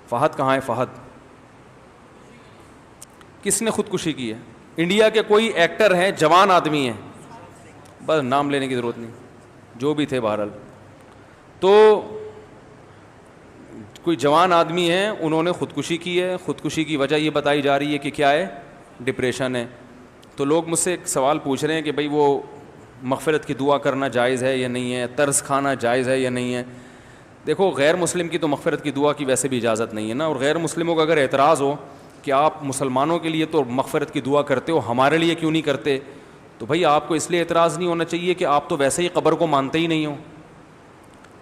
فہد کہاں ہے؟ فہد کس نے خودکشی کی ہے؟ انڈیا کے کوئی ایکٹر ہیں، جوان آدمی ہیں، بس نام لینے کی ضرورت نہیں، جو بھی تھے بہرحال، تو کوئی جوان آدمی ہیں، انہوں نے خودکشی کی ہے. خودکشی کی وجہ یہ بتائی جا رہی ہے کہ کیا ہے؟ ڈپریشن ہے. تو لوگ مجھ سے ایک سوال پوچھ رہے ہیں کہ بھئی وہ مغفرت کی دعا کرنا جائز ہے یا نہیں ہے، طرز کھانا جائز ہے یا نہیں ہے. دیکھو غیر مسلم کی تو مغفرت کی دعا کی ویسے بھی اجازت نہیں ہے نا، اور غیر مسلموں کا اگر اعتراض ہو کہ آپ مسلمانوں کے لیے تو مغفرت کی دعا کرتے ہو، ہمارے لیے کیوں نہیں کرتے، تو بھائی آپ کو اس لیے اعتراض نہیں ہونا چاہیے کہ آپ تو ویسے ہی قبر کو مانتے ہی نہیں ہو.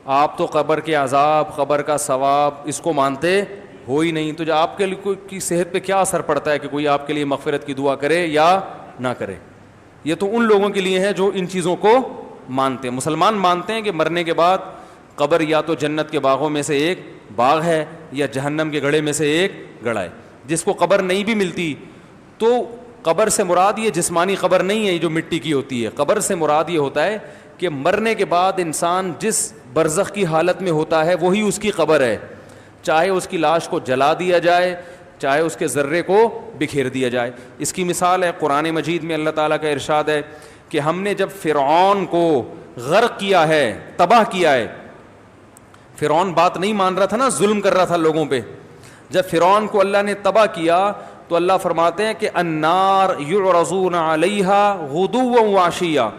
آپ تو قبر کے عذاب، قبر کا ثواب اس کو مانتے ہو ہی نہیں، تو جو آپ کے لیے کی صحت پہ کیا اثر پڑتا ہے کہ کوئی آپ کے لیے مغفرت کی دعا کرے یا نہ کرے. یہ تو ان لوگوں کے لیے ہے جو ان چیزوں کو مانتے ہیں. مسلمان مانتے ہیں کہ مرنے کے بعد قبر یا تو جنت کے باغوں میں سے ایک باغ ہے یا جہنم کے گڑھے میں سے ایک گڑھا ہے. جس کو قبر نہیں بھی ملتی تو قبر سے مراد یہ جسمانی قبر نہیں ہے، یہ جو مٹی کی ہوتی ہے. قبر سے مراد یہ ہوتا ہے کہ مرنے کے بعد انسان جس برزخ کی حالت میں ہوتا ہے وہی اس کی قبر ہے، چاہے اس کی لاش کو جلا دیا جائے، چاہے اس کے ذرے کو بکھیر دیا جائے. اس کی مثال ہے قرآن مجید میں اللہ تعالیٰ کا ارشاد ہے کہ ہم نے جب فرعون کو غرق کیا ہے، تباہ کیا ہے. فرعون بات نہیں مان رہا تھا نا، ظلم کر رہا تھا لوگوں پہ. جب فرعون کو اللہ نے تباہ کیا تو اللہ فرماتے ہیں کہ النار یعرضون علیہا غدوا وعشیا،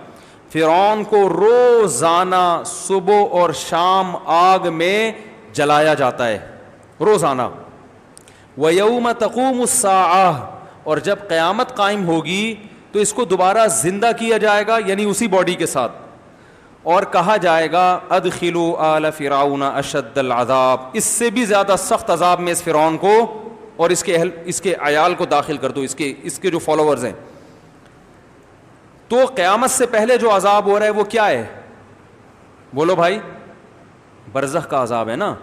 فرعون کو روزانہ صبح اور شام آگ میں جلایا جاتا ہے، روزانہ. وَيَوْمَ تَقُومُ السَّاعَةُ، اور جب قیامت قائم ہوگی تو اس کو دوبارہ زندہ کیا جائے گا، یعنی اسی باڈی کے ساتھ، اور کہا جائے گا ادخلوا آل فرعون اشد العذاب، اس سے بھی زیادہ سخت عذاب میں اس فرعون کو اور اس کے عیال کو داخل کر دو، اس کے جو فالوورز ہیں. تو قیامت سے پہلے جو عذاب ہو رہا ہے وہ کیا ہے؟ بولو بھائی، برزخ کا عذاب ہے نا.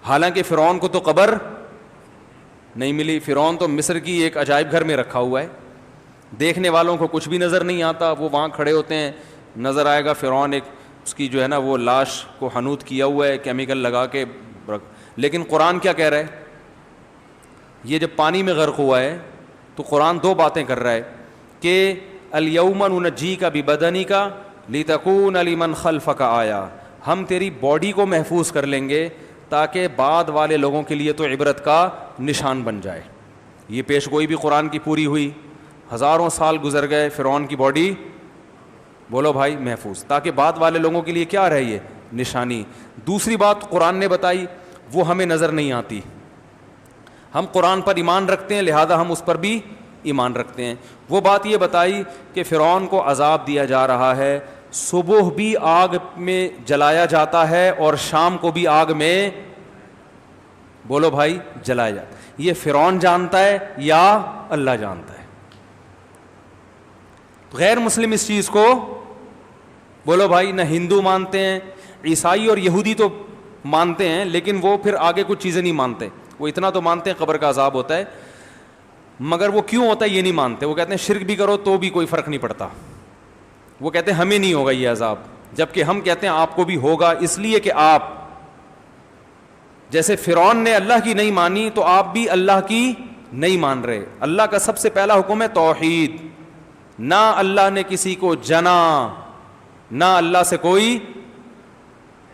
حالانکہ فرعون کو تو قبر نہیں ملی، فرعون تو مصر کی ایک عجائب گھر میں رکھا ہوا ہے، دیکھنے والوں کو کچھ بھی نظر نہیں آتا. وہ وہاں کھڑے ہوتے ہیں، نظر آئے گا فرعون ایک اس کی جو ہے نا وہ لاش کو حنوط کیا ہوا ہے کیمیکل لگا کے. لیکن قرآن کیا کہہ رہا ہے؟ یہ جب پانی میں غرق ہوا ہے تو قرآن دو باتیں کر رہا ہے کہ الیوم ننجیک ببدنک لتکون لمن خلفک آیا، ہم تیری باڈی کو محفوظ کر لیں گے تاکہ بعد والے لوگوں کے لیے تو عبرت کا نشان بن جائے. یہ پیش گوئی بھی قرآن کی پوری ہوئی. ہزاروں سال گزر گئے، فرعون کی باڈی بولو بھائی محفوظ، تاکہ بعد والے لوگوں کے لیے کیا رہی ہے؟ نشانی. دوسری بات قرآن نے بتائی وہ ہمیں نظر نہیں آتی. ہم قرآن پر ایمان رکھتے ہیں لہذا ہم اس پر بھی ایمان رکھتے ہیں. وہ بات یہ بتائی کہ فرعون کو عذاب دیا جا رہا ہے، صبح بھی آگ میں جلایا جاتا ہے اور شام کو بھی آگ میں بولو بھائی جلایا جاتا ہے. یہ فرعون جانتا ہے یا اللہ جانتا ہے؟ غیر مسلم اس چیز کو بولو بھائی نہ ہندو مانتے ہیں، عیسائی اور یہودی تو مانتے ہیں لیکن وہ پھر آگے کچھ چیزیں نہیں مانتے. وہ اتنا تو مانتے ہیں قبر کا عذاب ہوتا ہے، مگر وہ کیوں ہوتا ہے یہ نہیں مانتے. وہ کہتے ہیں شرک بھی کرو تو بھی کوئی فرق نہیں پڑتا. وہ کہتے ہیں ہمیں نہیں ہوگا یہ عذاب، جبکہ ہم کہتے ہیں آپ کو بھی ہوگا، اس لیے کہ آپ جیسے فرعون نے اللہ کی نہیں مانی تو آپ بھی اللہ کی نہیں مان رہے. اللہ کا سب سے پہلا حکم ہے توحید. نہ اللہ نے کسی کو جنا، نہ اللہ سے کوئی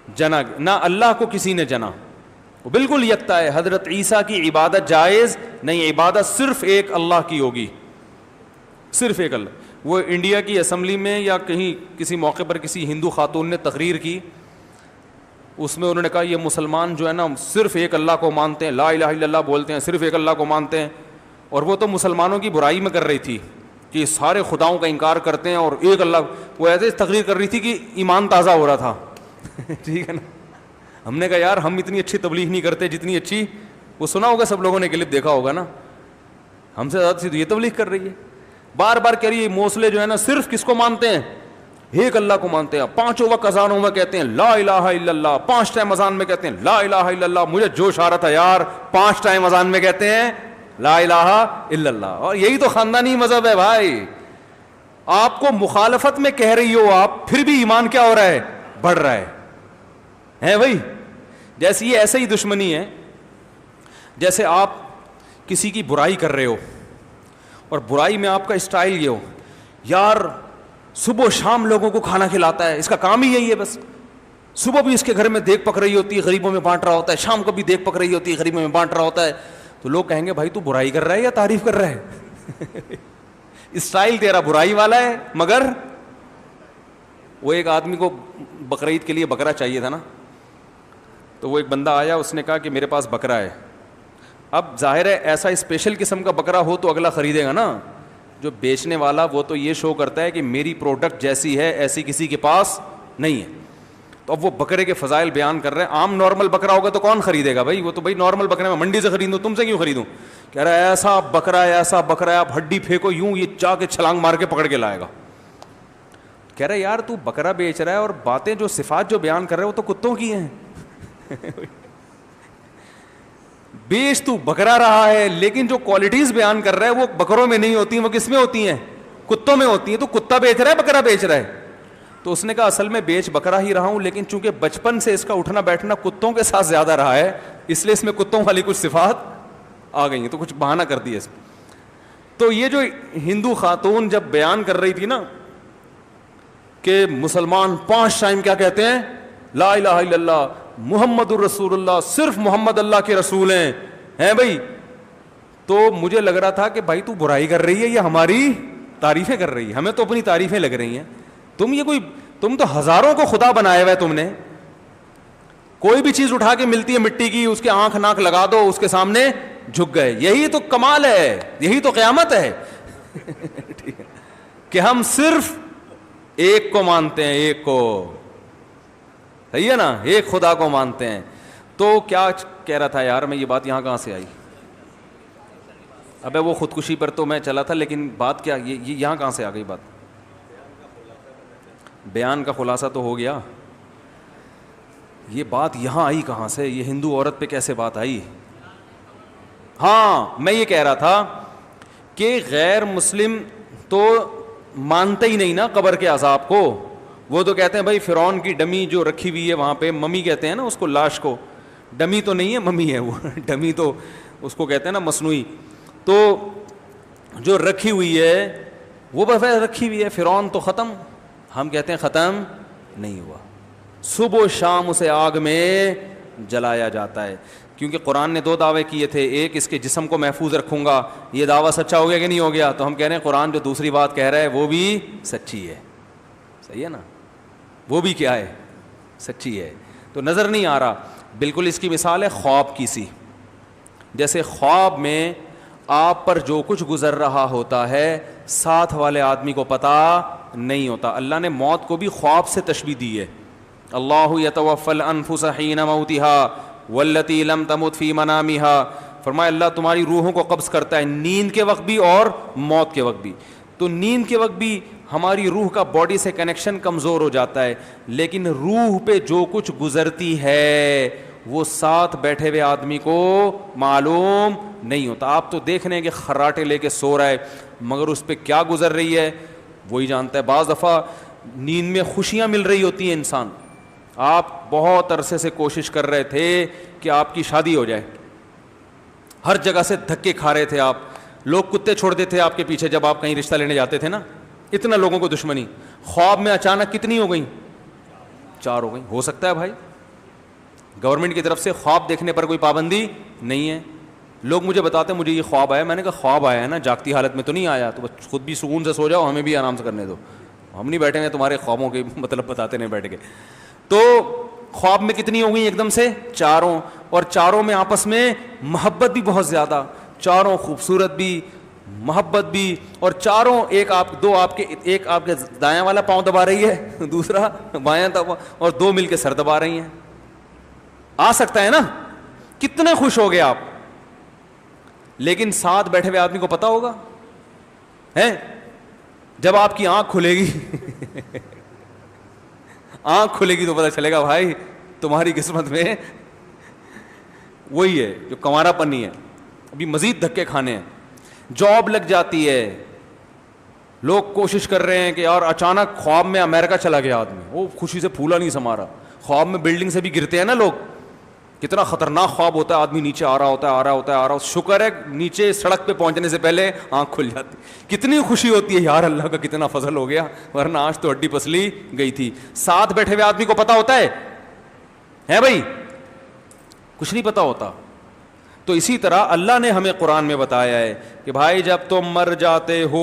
جنا، نہ اللہ کو کسی نے جنا. وہ بالکل یکتا ہے. حضرت عیسیٰ کی عبادت جائز نہیں، عبادت صرف ایک اللہ کی ہوگی، صرف ایک اللہ. وہ انڈیا کی اسمبلی میں یا کہیں کسی موقع پر کسی ہندو خاتون نے تقریر کی، اس میں انہوں نے کہا یہ مسلمان جو ہے نا صرف ایک اللہ کو مانتے ہیں، لا الہ الا اللہ بولتے ہیں، صرف ایک اللہ کو مانتے ہیں. اور وہ تو مسلمانوں کی برائی میں کر رہی تھی کہ سارے خداؤں کا انکار کرتے ہیں اور ایک اللہ. وہ ایسے تقریر کر رہی تھی کہ ایمان تازہ ہو رہا تھا. ٹھیک ہے نا. ہم نے کہا یار ہم اتنی اچھی تبلیغ نہیں کرتے جتنی اچھی وہ سنا ہوگا، سب لوگوں نے کلپ دیکھا ہوگا نا، ہم سے زیادہ تو یہ تبلیغ کر رہی ہے. بار بار کہہ رہی ہے موصلے جو ہے نا صرف کس کو مانتے ہیں؟ ایک اللہ کو مانتے ہیں. پانچوں وقت اذانوں میں کہتے ہیں لا الہ الا اللہ، 5 ٹائم اذان میں کہتے ہیں لا الہ الا اللہ. مجھے جوش آ رہا تھا یار، 5 ٹائم اذان میں کہتے ہیں لا الہ الا اللہ. اور یہی تو خاندانی مذہب ہے بھائی. آپ کو مخالفت میں کہہ رہی ہو آپ، پھر بھی ایمان کیا ہو رہا ہے؟ بڑھ رہا ہے بھائی. جیسی یہ ایسے ہی دشمنی ہے. جیسے آپ کسی کی برائی کر رہے ہو اور برائی میں آپ کا اسٹائل یہ ہو, یار صبح و شام لوگوں کو کھانا کھلاتا ہے, اس کا کام ہی یہی ہے, بس صبح بھی اس کے گھر میں دیگ پک رہی ہوتی ہے, غریبوں میں بانٹ رہا ہوتا ہے, شام کو بھی دیگ پک رہی ہوتی ہے, غریبوں میں بانٹ رہا ہوتا ہے. تو لوگ کہیں گے بھائی تو برائی کر رہا ہے یا تعریف کر رہا ہے؟ اسٹائل تیرا برائی والا ہے. مگر وہ ایک آدمی کو بقرعید کے لیے بکرا چاہیے تھا نا, تو وہ ایک بندہ آیا, اس نے کہا کہ میرے پاس بکرا ہے. اب ظاہر ہے ایسا اسپیشل قسم کا بکرا ہو تو اگلا خریدے گا نا. جو بیچنے والا وہ تو یہ شو کرتا ہے کہ میری پروڈکٹ جیسی ہے ایسی کسی کے پاس نہیں ہے. تو اب وہ بکرے کے فضائل بیان کر رہے ہیں. عام نارمل بکرا ہوگا تو کون خریدے گا بھائی, وہ تو بھائی نارمل بکرے میں منڈی سے خریدوں, تم سے کیوں خریدوں. کہہ رہا ہے ایسا بکرا ہے, ایسا بکرا ہے, آپ ہڈی پھینکو یوں یہ چاہ کے چھلانگ مار کے پکڑ کے لائے گا. کہہ رہا ہے یار تو بکرا بیچ رہا ہے اور باتیں جو صفات جو بیان کر رہے ہیں وہ تو کتوں کی ہیں. بیچ تو بکرا رہا ہے لیکن جو کوالٹیز بیان کر رہا ہے وہ بکروں میں نہیں ہوتی ہیں, وہ کس میں ہوتی ہیں, کتوں میں ہوتی ہیں. تو کتا بیچ رہا ہے بکرا بیچ رہا ہے. تو اس نے کہا اصل میں بیچ بکرا ہی رہا ہوں, لیکن چونکہ بچپن سے اس کا اٹھنا بیٹھنا کتوں کے ساتھ زیادہ رہا ہے اس لیے اس میں کتوں والی کچھ صفات آ گئی ہیں, تو کچھ بہانہ کر دیا اس میں. تو یہ جو ہندو خاتون جب بیان کر رہی تھی نا کہ مسلمان 5 ٹائم کیا کہتے ہیں, لا الہ الا اللہ محمد الرسول اللہ, صرف محمد اللہ کے رسول ہیں بھائی, تو مجھے لگ رہا تھا کہ بھائی تو برائی کر رہی ہے یا ہماری تعریفیں کر رہی ہے. ہمیں تو اپنی تعریفیں لگ رہی ہیں. تم تو ہزاروں کو خدا بنایا ہوا ہے. تم نے کوئی بھی چیز اٹھا کے ملتی ہے مٹی کی, اس کے آنکھ ناک لگا دو, اس کے سامنے جھک گئے. یہی تو کمال ہے, یہی تو قیامت ہے. ٹھیک ہے کہ ہم صرف ایک کو مانتے ہیں, ایک کو, صحیح ہے نا, ایک خدا کو مانتے ہیں. تو کیا کہہ رہا تھا یار میں, یہ بات یہاں کہاں سے آئی؟ ابے وہ خودکشی پر تو میں چلا تھا, لیکن بات کیا یہ یہاں کہاں سے آ گئی بات؟ بیان کا خلاصہ تو ہو گیا. یہ بات یہاں آئی کہاں سے, یہ ہندو عورت پہ کیسے بات آئی؟ ہاں میں یہ کہہ رہا تھا کہ غیر مسلم تو مانتے ہی نہیں نا قبر کے عذاب کو. وہ تو کہتے ہیں بھائی فرعون کی ڈمی جو رکھی ہوئی ہے وہاں پہ, ممی کہتے ہیں نا اس کو, لاش کو, ڈمی تو نہیں ہے ممی ہے وہ, ڈمی تو اس کو کہتے ہیں نا مصنوعی. تو جو رکھی ہوئی ہے وہ بس رکھی ہوئی ہے, فرعون تو ختم, ہم کہتے ہیں ختم نہیں ہوا, صبح و شام اسے آگ میں جلایا جاتا ہے. کیونکہ قرآن نے 2 دعوے کیے تھے, ایک اس کے جسم کو محفوظ رکھوں گا, یہ دعویٰ سچا ہو گیا کہ نہیں ہو گیا؟ تو ہم کہہ رہے ہیں قرآن جو دوسری بات کہہ رہا ہے وہ بھی سچی ہے. صحیح ہے نا, وہ بھی کیا ہے, سچی ہے. تو نظر نہیں آ رہا. بالکل اس کی مثال ہے خواب کی سی. جیسے خواب میں آپ پر جو کچھ گزر رہا ہوتا ہے ساتھ والے آدمی کو پتہ نہیں ہوتا. اللہ نے موت کو بھی خواب سے تشبیہ دی ہے. اللہ یتوفی الانفس حین موتها والتی لم تمت فی منامها. فرمایا اللہ تمہاری روحوں کو قبض کرتا ہے نیند کے وقت بھی اور موت کے وقت بھی. تو نیند کے وقت بھی ہماری روح کا باڈی سے کنیکشن کمزور ہو جاتا ہے, لیکن روح پہ جو کچھ گزرتی ہے وہ ساتھ بیٹھے ہوئے آدمی کو معلوم نہیں ہوتا. آپ تو دیکھ رہے ہیں کہ خراٹے لے کے سو رہا ہے, مگر اس پہ کیا گزر رہی ہے وہی جانتا ہے. بعض دفعہ نیند میں خوشیاں مل رہی ہوتی ہیں انسان, آپ بہت عرصے سے کوشش کر رہے تھے کہ آپ کی شادی ہو جائے, ہر جگہ سے دھکے کھا رہے تھے آپ, لوگ کتے چھوڑ دیتے آپ کے پیچھے جب آپ کہیں رشتہ لینے جاتے تھے نا, اتنا لوگوں کو دشمنی. خواب میں اچانک کتنی ہو گئیں؟ 4 ہو گئیں. ہو سکتا ہے بھائی گورنمنٹ کی طرف سے خواب دیکھنے پر کوئی پابندی نہیں ہے. لوگ مجھے بتاتے ہیں مجھے یہ خواب آیا, میں نے کہا خواب آیا ہے نا, جاگتی حالت میں تو نہیں آیا, تو بس خود بھی سکون سے سو جاؤ, ہمیں بھی آرام سے کرنے دو, ہم نہیں بیٹھے ہیں تمہارے خوابوں کے مطلب بتاتے نہیں بیٹھ کے. تو خواب میں کتنی ہو گئی ایک دم سے؟ 4. اور 4 میں آپس میں محبت بھی بہت زیادہ, 4 خوبصورت بھی, محبت بھی, اور 4 ایک آپ کے دایاں والا پاؤں دبا رہی ہے, دوسرا بایاں دبا, اور 2 مل کے سر دبا رہی ہیں. آ سکتا ہے نا, کتنے خوش ہو گئے آپ. لیکن ساتھ بیٹھے ہوئے آدمی کو پتا ہوگا ہے, جب آپ کی آنکھ کھلے گی آنکھ کھلے گی تو پتا چلے گا بھائی تمہاری قسمت میں وہی ہے جو کنوارا پنی ہے, ابھی مزید دھکے کھانے ہیں. جاب لگ جاتی ہے, لوگ کوشش کر رہے ہیں کہ اور اچانک خواب میں امریکہ چلا گیا آدمی, وہ خوشی سے پھولا نہیں سما رہا. خواب میں بلڈنگ سے بھی گرتے ہیں نا لوگ کہ کتنا خطرناک خواب ہوتا ہے, آدمی نیچے آ رہا ہوتا ہے, آ رہا ہوتا ہے, آ رہا ہوتا ہے, شکر ہے نیچے سڑک پہ پہنچنے سے پہلے آنکھ کھل جاتی, کتنی خوشی ہوتی ہے یار اللہ کا کتنا فضل ہو گیا, ورنہ آج تو ہڈی پسلی گئی تھی. ساتھ بیٹھے ہوئے آدمی کو پتا ہوتا ہے بھائی, کچھ نہیں پتا ہوتا. تو اسی طرح اللہ نے ہمیں قرآن میں بتایا ہے کہ بھائی جب تم مر جاتے ہو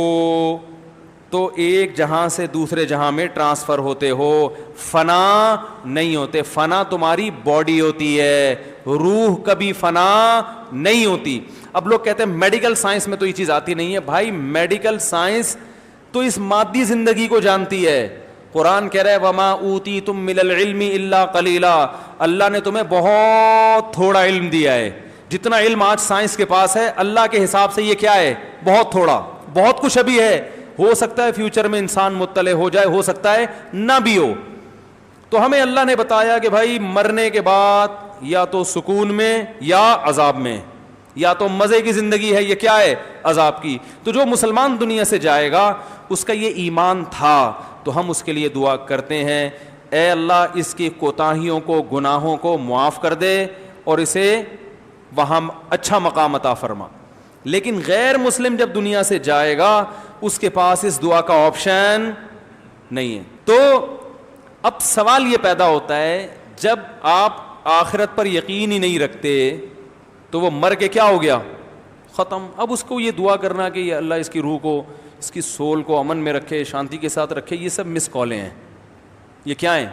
تو ایک جہاں سے دوسرے جہاں میں ٹرانسفر ہوتے ہو, فنا نہیں ہوتے. فنا تمہاری باڈی ہوتی ہے, روح کبھی فنا نہیں ہوتی. اب لوگ کہتے ہیں میڈیکل سائنس میں تو یہ چیز آتی نہیں ہے. بھائی میڈیکل سائنس تو اس مادی زندگی کو جانتی ہے. قرآن کہہ رہا ہے وما اوتیتم من العلم الا قلیلا, اللہ نے تمہیں بہت تھوڑا علم دیا ہے. جتنا علم آج سائنس کے پاس ہے اللہ کے حساب سے یہ کیا ہے, بہت تھوڑا. بہت کچھ ابھی ہے, ہو سکتا ہے فیوچر میں انسان مطلع ہو جائے, ہو سکتا ہے نہ بھی ہو. تو ہمیں اللہ نے بتایا کہ بھائی مرنے کے بعد یا تو سکون میں یا عذاب میں, یا تو مزے کی زندگی ہے, یہ کیا ہے, عذاب کی. تو جو مسلمان دنیا سے جائے گا اس کا یہ ایمان تھا, تو ہم اس کے لیے دعا کرتے ہیں اے اللہ اس کی کوتاہیوں کو, گناہوں کو معاف کر دے اور اسے وہاں اچھا مقام عطا فرما. لیکن غیر مسلم جب دنیا سے جائے گا اس کے پاس اس دعا کا آپشن نہیں ہے. تو اب سوال یہ پیدا ہوتا ہے جب آپ آخرت پر یقین ہی نہیں رکھتے تو وہ مر کے کیا ہو گیا, ختم. اب اس کو یہ دعا کرنا کہ یہ اللہ اس کی روح کو, اس کی سول کو امن میں رکھے, شانتی کے ساتھ رکھے, یہ سب مس کالیں ہیں. یہ کیا ہیں,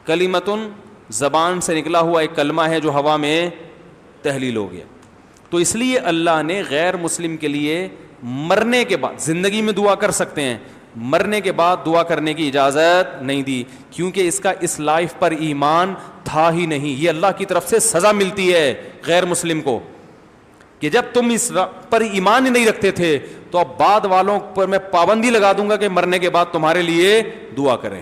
کلمتن زبان سے نکلا ہوا ایک کلمہ ہے جو ہوا میں تحلیل ہو گیا. تو اس لیے اللہ نے غیر مسلم کے لیے مرنے کے بعد, زندگی میں دعا کر سکتے ہیں, مرنے کے بعد دعا کرنے کی اجازت نہیں دی, کیونکہ اس کا اس لائف پر ایمان تھا ہی نہیں. یہ اللہ کی طرف سے سزا ملتی ہے غیر مسلم کو کہ جب تم اس پر ایمان ہی نہیں رکھتے تھے تو اب بعد والوں پر میں پابندی لگا دوں گا کہ مرنے کے بعد تمہارے لیے دعا کریں.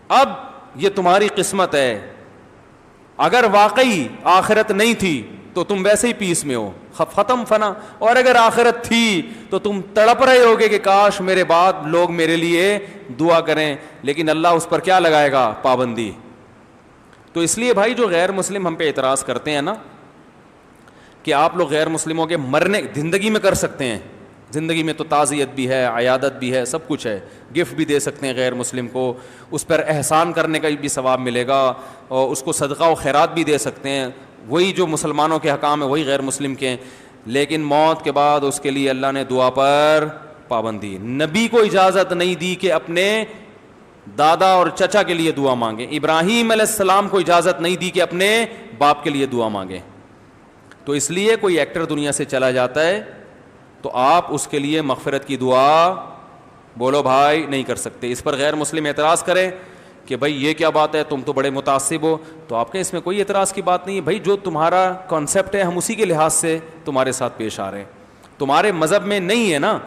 اب یہ تمہاری قسمت ہے, اگر واقعی آخرت نہیں تھی تو تم ویسے ہی پیس میں ہو, ختم فنا. اور اگر آخرت تھی تو تم تڑپ رہے ہوگے کہ کاش میرے بعد لوگ میرے لیے دعا کریں, لیکن اللہ اس پر کیا لگائے گا, پابندی. تو اس لیے بھائی جو غیر مسلم ہم پہ اعتراض کرتے ہیں نا کہ آپ لوگ غیر مسلموں کے مرنے زندگی میں کر سکتے ہیں, زندگی میں تو تعزیت بھی ہے, عیادت بھی ہے, سب کچھ ہے, گفٹ بھی دے سکتے ہیں غیر مسلم کو, اس پر احسان کرنے کا بھی ثواب ملے گا, اور اس کو صدقہ و خیرات بھی دے سکتے ہیں. وہی جو مسلمانوں کے حکام ہیں وہی غیر مسلم کے ہیں. لیکن موت کے بعد اس کے لیے اللہ نے دعا پر پابندی. نبی کو اجازت نہیں دی کہ اپنے دادا اور چچا کے لیے دعا مانگیں. ابراہیم علیہ السلام کو اجازت نہیں دی کہ اپنے باپ کے لیے دعا مانگیں. تو اس لیے کوئی ایکٹر دنیا سے چلا جاتا ہے تو آپ اس کے لیے مغفرت کی دعا بولو بھائی نہیں کر سکتے. اس پر غیر مسلم اعتراض کریں کہ بھائی یہ کیا بات ہے, تم تو بڑے متعصب ہو, تو آپ کے اس میں کوئی اعتراض کی بات نہیں ہے. بھائی جو تمہارا کانسیپٹ ہے ہم اسی کے لحاظ سے تمہارے ساتھ پیش آ رہے ہیں. تمہارے مذہب میں نہیں ہے نا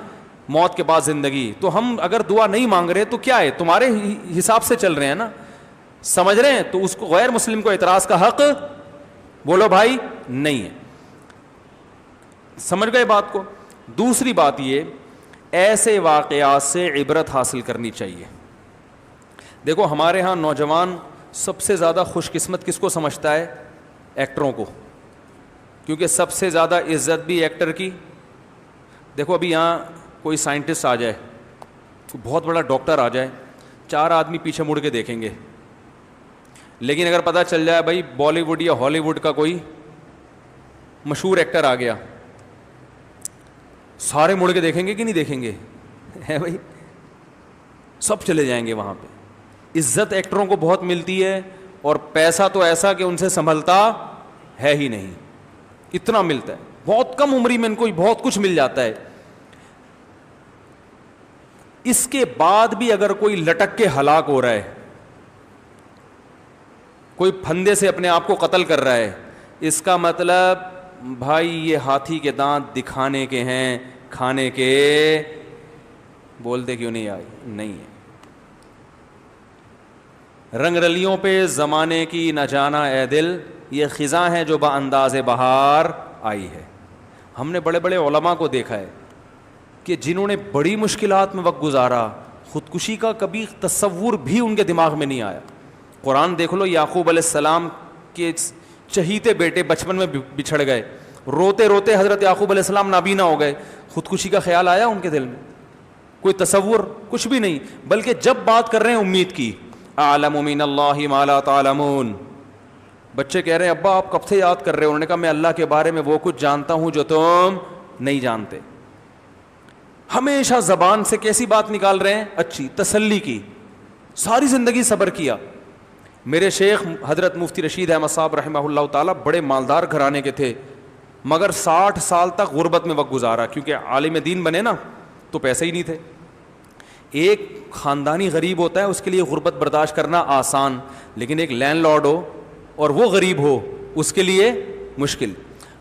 موت کے بعد زندگی, تو ہم اگر دعا نہیں مانگ رہے تو کیا ہے, تمہارے حساب سے چل رہے ہیں نا, سمجھ رہے ہیں. تو اس کو غیر مسلم کو اعتراض کا حق بولو بھائی نہیں ہے. سمجھ گئے بات کو. دوسری بات یہ, ایسے واقعات سے عبرت حاصل کرنی چاہیے. دیکھو ہمارے ہاں نوجوان سب سے زیادہ خوش قسمت کس کو سمجھتا ہے, ایکٹروں کو, کیونکہ سب سے زیادہ عزت بھی ایکٹر کی. دیکھو ابھی یہاں کوئی سائنٹسٹ آ جائے, بہت بڑا ڈاکٹر آ جائے, 4 آدمی پیچھے مڑ کے دیکھیں گے. لیکن اگر پتہ چل جائے بھائی بالی ووڈ یا ہالی ووڈ کا کوئی مشہور ایکٹر آ گیا, سارے مڑ کے دیکھیں گے کہ نہیں دیکھیں گے, ہے بھائی, سب چلے جائیں گے وہاں پہ. عزت ایکٹروں کو بہت ملتی ہے, اور پیسہ تو ایسا کہ ان سے سنبھلتا ہے ہی نہیں, اتنا ملتا ہے. بہت کم عمری میں ان کو بہت کچھ مل جاتا ہے. اس کے بعد بھی اگر کوئی لٹک کے ہلاک ہو رہا ہے, کوئی پھندے سے اپنے آپ کو قتل کر رہا ہے, اس کا مطلب بھائی یہ ہاتھی کے دانت دکھانے کے ہیں, کھانے کے بولتے کیوں نہیں آئی نہیں ہے. رنگ رلیوں پہ زمانے کی نہ جانا اے دل, یہ خزاں ہے جو بانداز بہار آئی ہے. ہم نے بڑے بڑے علماء کو دیکھا ہے کہ جنہوں نے بڑی مشکلات میں وقت گزارا, خودکشی کا کبھی تصور بھی ان کے دماغ میں نہیں آیا. قرآن دیکھ لو, یعقوب علیہ السلام کے چہیتے بیٹے بچپن میں بچھڑ گئے, روتے روتے حضرت یعقوب علیہ السلام نابینا ہو گئے. خودکشی کا خیال آیا ان کے دل میں؟ کوئی تصور, کچھ بھی نہیں, بلکہ جب بات کر رہے ہیں امید کی, اعلم من اللہ ما لا تعلمون. بچے کہہ رہے ہیں ابا آپ کب سے یاد کر رہے ہو؟ انہوں نے کہا میں اللہ کے بارے میں وہ کچھ جانتا ہوں جو تم نہیں جانتے. ہمیشہ زبان سے کیسی بات نکال رہے ہیں؟ اچھی, تسلی کی, ساری زندگی صبر کیا. میرے شیخ حضرت مفتی رشید احمد صاحب رحمہ اللہ تعالیٰ بڑے مالدار گھرانے کے تھے, مگر 60 سال تک غربت میں وقت گزارا, کیونکہ عالم دین بنے نا تو پیسے ہی نہیں تھے. ایک خاندانی غریب ہوتا ہے اس کے لیے غربت برداشت کرنا آسان, لیکن ایک لینڈ لارڈ ہو اور وہ غریب ہو اس کے لیے مشکل.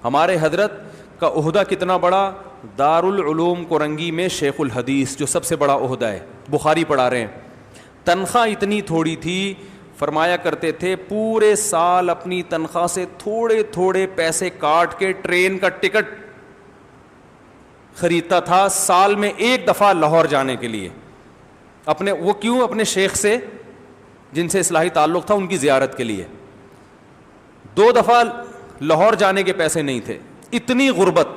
ہمارے حضرت کا عہدہ کتنا بڑا, دارالعلوم کورنگی میں شیخ الحدیث, جو سب سے بڑا عہدہ ہے, بخاری پڑھا رہے ہیں. تنخواہ اتنی تھوڑی تھی, فرمایا کرتے تھے پورے سال اپنی تنخواہ سے تھوڑے تھوڑے پیسے کاٹ کے ٹرین کا ٹکٹ خریدتا تھا سال میں ایک دفعہ لاہور جانے کے لیے. اپنے وہ کیوں؟ اپنے شیخ سے جن سے اصلاحی تعلق تھا ان کی زیارت کے لیے. 2 دفعہ لاہور جانے کے پیسے نہیں تھے, اتنی غربت.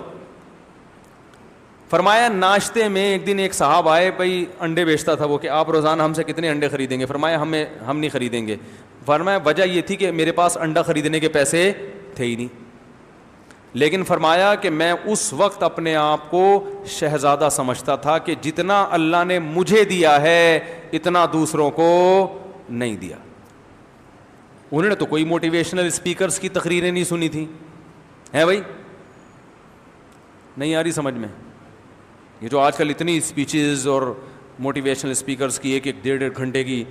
فرمایا ناشتے میں ایک دن ایک صاحب آئے, بھائی انڈے بیچتا تھا وہ, کہ آپ روزانہ ہم سے کتنے انڈے خریدیں گے؟ فرمایا ہم نہیں خریدیں گے. فرمایا وجہ یہ تھی کہ میرے پاس انڈا خریدنے کے پیسے تھے ہی نہیں. لیکن فرمایا کہ میں اس وقت اپنے آپ کو شہزادہ سمجھتا تھا کہ جتنا اللہ نے مجھے دیا ہے اتنا دوسروں کو نہیں دیا. انہوں نے تو کوئی موٹیویشنل اسپیکرز کی تقریریں نہیں سنی تھیں, ہیں بھائی؟ نہیں آ رہی سمجھ میں؟ یہ جو آج کل اتنی اسپیچز اور موٹیویشنل اسپیکرز کی 1-1 گھنٹے کی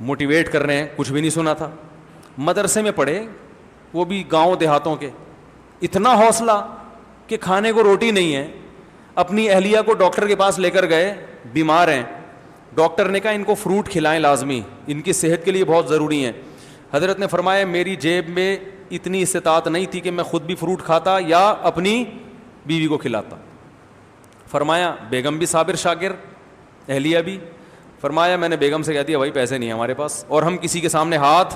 موٹیویٹ کر رہے ہیں, کچھ بھی نہیں سنا تھا. مدرسے میں پڑھے, وہ بھی گاؤں دیہاتوں کے. اتنا حوصلہ کہ کھانے کو روٹی نہیں ہے. اپنی اہلیہ کو ڈاکٹر کے پاس لے کر گئے, بیمار ہیں. ڈاکٹر نے کہا ان کو فروٹ کھلائیں لازمی, ان کی صحت کے لیے بہت ضروری ہیں. حضرت نے فرمایا میری جیب میں اتنی استطاعت نہیں تھی کہ میں خود بھی فروٹ کھاتا یا اپنی بیوی کو کھلاتا. فرمایا بیگم بھی صابر شاکر, اہلیہ بھی. فرمایا میں نے بیگم سے کہہ دیا بھائی پیسے نہیں ہیں ہمارے پاس, اور ہم کسی کے سامنے ہاتھ,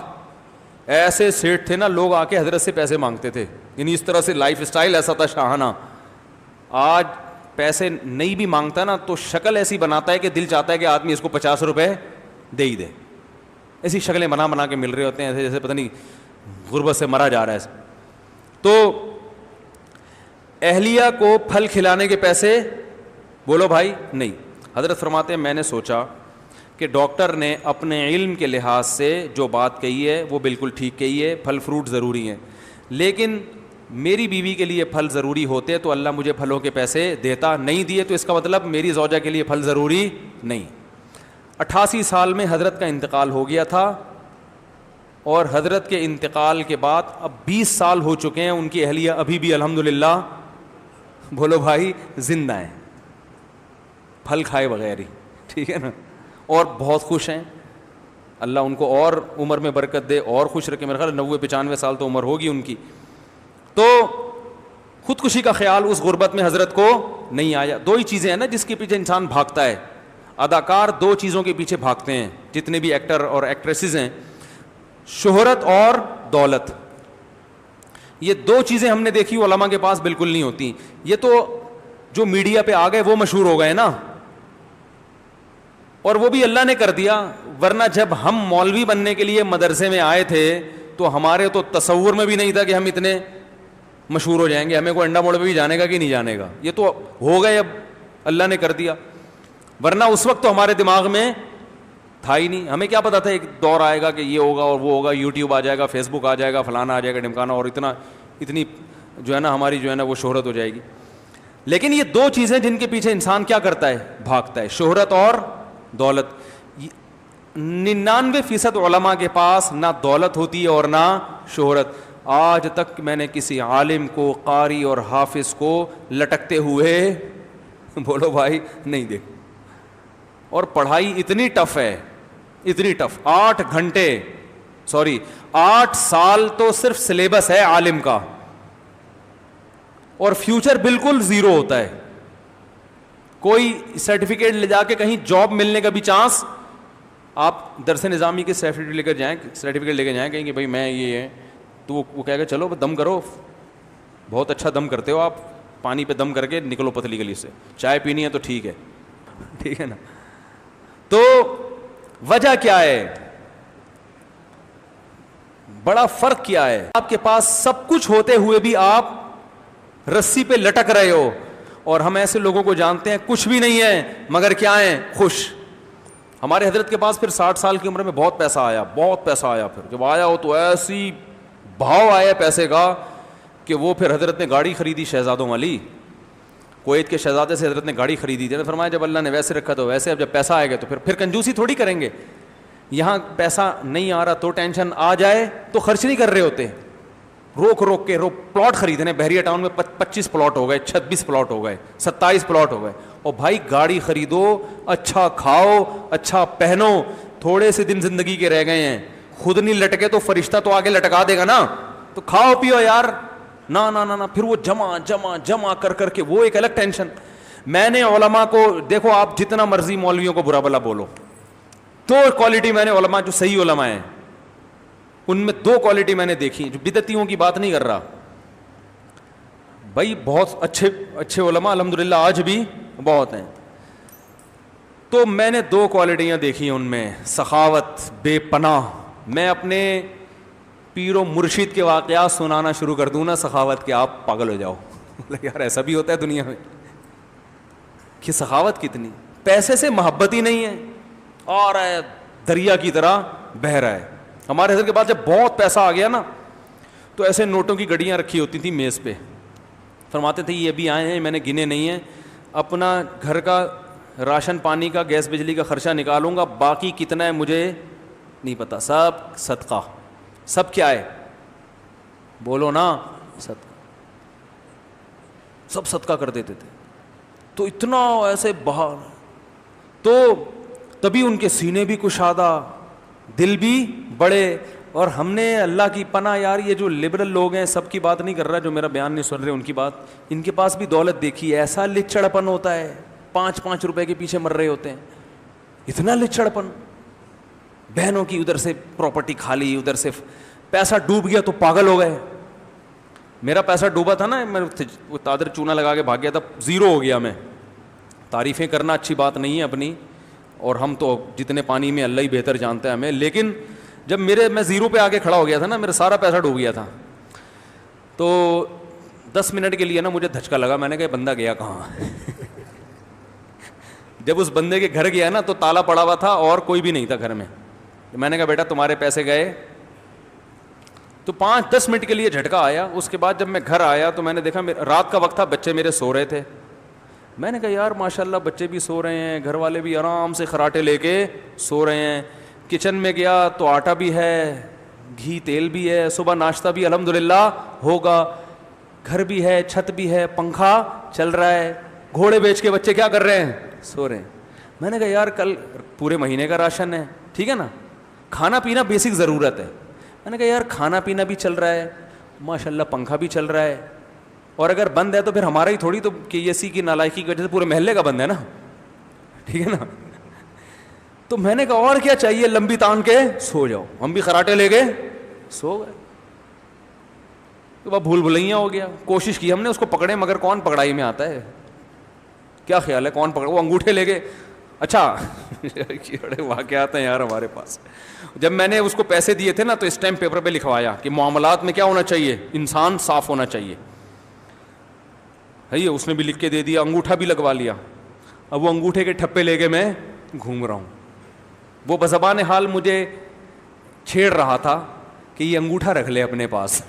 ایسے سیٹ تھے نا لوگ آ کے حضرت سے پیسے مانگتے تھے, یعنی اس طرح سے لائف اسٹائل ایسا تھا شاہانہ. آج پیسے نہیں بھی مانگتا نا تو شکل ایسی بناتا ہے کہ دل چاہتا ہے کہ آدمی اس کو 50 روپے دے ہی دے. ایسی شکلیں بنا کے مل رہے ہوتے ہیں جیسے پتہ نہیں غربت سے مرا جا رہا ہے. تو اہلیہ کو پھل کھلانے کے پیسے بولو بھائی نہیں. حضرت فرماتے ہیں میں نے سوچا کہ ڈاکٹر نے اپنے علم کے لحاظ سے جو بات کہی ہے وہ بالکل ٹھیک کہی ہے, پھل فروٹ ضروری ہیں, لیکن میری بیوی کے لیے پھل ضروری ہوتے تو اللہ مجھے پھلوں کے پیسے دیتا. نہیں دیے تو اس کا مطلب میری زوجہ کے لیے پھل ضروری نہیں. 88 سال میں حضرت کا انتقال ہو گیا تھا, اور حضرت کے انتقال کے بعد اب 20 سال ہو چکے ہیں. ان کی اہلیہ ابھی بھی الحمدللہ بولو بھائی زندہ ہیں, پھل کھائے بغیر ہی, ٹھیک ہے نا, اور بہت خوش ہیں. اللہ ان کو اور عمر میں برکت دے اور خوش رکھے. میرے خیال 90-95 سال تو عمر ہوگی ان کی. تو خودکشی کا خیال اس غربت میں حضرت کو نہیں آیا. 2 ہی چیزیں ہیں نا جس کے پیچھے انسان بھاگتا ہے. اداکار 2 چیزوں کے پیچھے بھاگتے ہیں, جتنے بھی ایکٹر اور ایکٹریسز ہیں, شہرت اور دولت. یہ 2 چیزیں ہم نے دیکھی علماء کے پاس بالکل نہیں ہوتی. یہ تو جو میڈیا پہ آ گئے وہ مشہور ہو گئے نا, اور وہ بھی اللہ نے کر دیا. ورنہ جب ہم مولوی بننے کے لیے مدرسے میں آئے تھے تو ہمارے تو تصور میں بھی نہیں تھا کہ ہم اتنے مشہور ہو جائیں گے. ہمیں کوئی انڈا موڑ پہ بھی جانے گا کہ نہیں جانے گا, یہ تو ہو گئے, اب اللہ نے کر دیا. ورنہ اس وقت تو ہمارے دماغ میں تھا ہی نہیں. ہمیں کیا پتا تھا ایک دور آئے گا کہ یہ ہوگا اور وہ ہوگا, یوٹیوب آ جائے گا, فیس بک آ جائے گا, فلانا آ جائے گا, ڈمکانا, اور اتنی جو ہے نا ہماری جو ہے نا وہ شہرت ہو جائے گی. لیکن یہ 2 چیزیں جن کے پیچھے انسان کیا کرتا ہے, بھاگتا ہے, شہرت اور دولت. 99% علماء کے پاس نہ دولت ہوتی ہے اور نہ شہرت. آج تک میں نے کسی عالم کو, قاری اور حافظ کو لٹکتے ہوئے بولو بھائی نہیں دیکھ. اور پڑھائی اتنی ٹف ہے, اتنی ٹف. 8 سال تو صرف سلیبس ہے عالم کا, اور فیوچر بالکل زیرو ہوتا ہے. کوئی سرٹیفکیٹ لے جا کے کہیں جاب ملنے کا بھی چانس, آپ درس نظامی کے سرٹیفکیٹ لے کے جائیں کہیں کہ بھائی میں یہ ہے, تو وہ کہے گا چلو دم کرو, بہت اچھا دم کرتے ہو آپ, پانی پہ دم کر کے نکلو پتلی گلی سے, چائے پینی ہے تو ٹھیک ہے, ٹھیک ہے نا. تو وجہ کیا ہے, بڑا فرق کیا ہے, آپ کے پاس سب کچھ ہوتے ہوئے بھی آپ رسی پہ لٹک رہے ہو. اور ہم ایسے لوگوں کو جانتے ہیں کچھ بھی نہیں ہے مگر کیا ہیں, خوش. ہمارے حضرت کے پاس پھر 60 سال کی عمر میں بہت پیسہ آیا, بہت پیسہ آیا. پھر جب آیا ہو تو ایسی بھاؤ آیا پیسے کا کہ وہ پھر حضرت نے گاڑی خریدی شہزادوں والی, کویت کے شہزادے سے حضرت نے گاڑی خریدی تھی. فرمایا جب اللہ نے ویسے رکھا تو ویسے, اب جب پیسہ آئے گا تو پھر کنجوسی تھوڑی کریں گے. یہاں پیسہ نہیں آ رہا تو ٹینشن, آ جائے تو خرچ نہیں کر رہے ہوتے, روک کے پلاٹ خریدنے. بحریہ ٹاؤن میں 25 پلاٹ ہو گئے, 26 پلاٹ ہو گئے, 27 پلاٹ ہو گئے. اور بھائی گاڑی خریدو, اچھا کھاؤ, اچھا پہنو, تھوڑے سے دن زندگی کے رہ گئے ہیں, خود نہیں لٹکے تو فرشتہ تو آگے لٹکا دے گا نا, تو کھاؤ پیو یار. نہ پھر وہ جمع کر کے وہ ایک الگ ٹینشن. میں نے علماء کو دیکھو, آپ جتنا مرضی مولویوں کو برا بلا بولو, دو کوالٹی میں نے علماء جو صحیح علماء ہیں ان میں 2 کوالٹی میں نے دیکھی, جو بدعتیوں کی بات نہیں کر رہا بھائی, بہت اچھے علماء الحمدللہ آج بھی بہت ہیں. تو میں نے 2 کوالٹیاں دیکھی ان میں, سخاوت بے پناہ. میں اپنے پیر و مرشد کے واقعات سنانا شروع کر دوں نا سخاوت کے, آپ پاگل ہو جاؤ. یار ایسا بھی ہوتا ہے دنیا میں کہ سخاوت کتنی, پیسے سے محبت ہی نہیں ہے, آ رہا ہے دریا کی طرح بہہ رہا ہے. ہمارے حضرت کے بعد جب بہت پیسہ آ گیا نا تو ایسے نوٹوں کی گڈیاں رکھی ہوتی تھیں میز پہ. فرماتے تھے یہ بھی آئے ہیں, میں نے گنے نہیں ہیں, اپنا گھر کا راشن پانی کا گیس بجلی کا خرچہ نکالوں گا, باقی کتنا ہے مجھے نہیں پتا, سب صدقہ. سب کیا ہے بولو نا, صدقہ. سب صدقہ کر دیتے تھے. تو اتنا ایسے باہر, تو تبھی ان کے سینے بھی کشادہ, دل بھی بڑے. اور ہم نے اللہ کی پناہ یار, یہ جو لبرل لوگ ہیں سب کی بات نہیں کر رہا, جو میرا بیان نہیں سن رہے ان کی بات, ان کے پاس بھی دولت دیکھی, ایسا لچڑپن ہوتا ہے, 5 روپے کے پیچھے مر رہے ہوتے ہیں, اتنا لچڑپن. بہنوں کی ادھر سے پراپرٹی کھا لی, ادھر سے پیسہ ڈوب گیا تو پاگل ہو گئے. میرا پیسہ ڈوبا تھا نا, میں وہ تادر چونا لگا کے بھاگ گیا تھا, 0 ہو گیا. میں تعریفیں کرنا اچھی بات نہیں ہے اپنی, اور ہم تو جتنے پانی میں اللہ ہی بہتر جانتا ہے ہمیں, لیکن جب میں 0 پہ آگے کھڑا ہو گیا تھا نا, میرا سارا پیسہ ڈوب گیا تھا. تو 10 منٹ کے لیے نا مجھے دھچکا لگا, میں نے کہا بندہ گیا کہاں. جب اس بندے کے گھر گیا نا تو تالا پڑا ہوا تھا اور کوئی بھی نہیں تھا گھر میں. میں نے کہا بیٹا تمہارے پیسے گئے. تو 5-10 منٹ کے لیے جھٹکا آیا. اس کے بعد جب میں گھر آیا تو میں نے دیکھا, رات کا وقت تھا, بچے میرے سو رہے تھے. میں نے کہا یار ماشاءاللہ بچے بھی سو رہے ہیں, گھر والے بھی آرام سے خراٹے لے کے سو رہے ہیں. کچن میں گیا تو آٹا بھی ہے, گھی تیل بھی ہے, صبح ناشتہ بھی الحمدللہ ہوگا, گھر بھی ہے, چھت بھی ہے, پنکھا چل رہا ہے, گھوڑے بیچ کے بچے کیا کر رہے ہیں, سو رہے ہیں. میں نے کہا یار کل پورے مہینے کا راشن ہے, ٹھیک ہے نا, کھانا پینا بیسک ضرورت ہے. میں نے کہا یار کھانا پینا بھی چل رہا ہے, ماشاءاللہ پنکھا بھی چل رہا ہے, اور اگر بند ہے تو پھر ہمارا ہی تھوڑی, تو کہ اسی کی نالائکی کی وجہ سے پورے محلے کا بند ہے نا, ٹھیک ہے نا. تو میں نے کہا اور کیا چاہیے, لمبی تان کے سو جاؤ. ہم بھی خراٹے لے گئے سو گئے. تو وہ بھول بھلائیاں ہو گیا. کوشش کی ہم نے اس کو پکڑے, مگر کون پکڑائی میں آتا ہے, کیا خیال ہے کون پکڑ, وہ انگوٹھے لے گئے. اچھا بڑے واقعات ہیں یار ہمارے پاس. جب میں نے اس کو پیسے دیے تھے نا تو اسٹیمپ پیپر پہ لکھوایا کہ معاملات میں کیا ہونا چاہیے, انسان صاف ہونا چاہیے. ہے اس نے بھی لکھ کے دے دیا, انگوٹھا بھی لگوا لیا. اب وہ انگوٹھے کے ٹھپے لے کے میں گھوم رہا ہوں. وہ بزبان حال مجھے چھیڑ رہا تھا کہ یہ انگوٹھا رکھ لے اپنے پاس,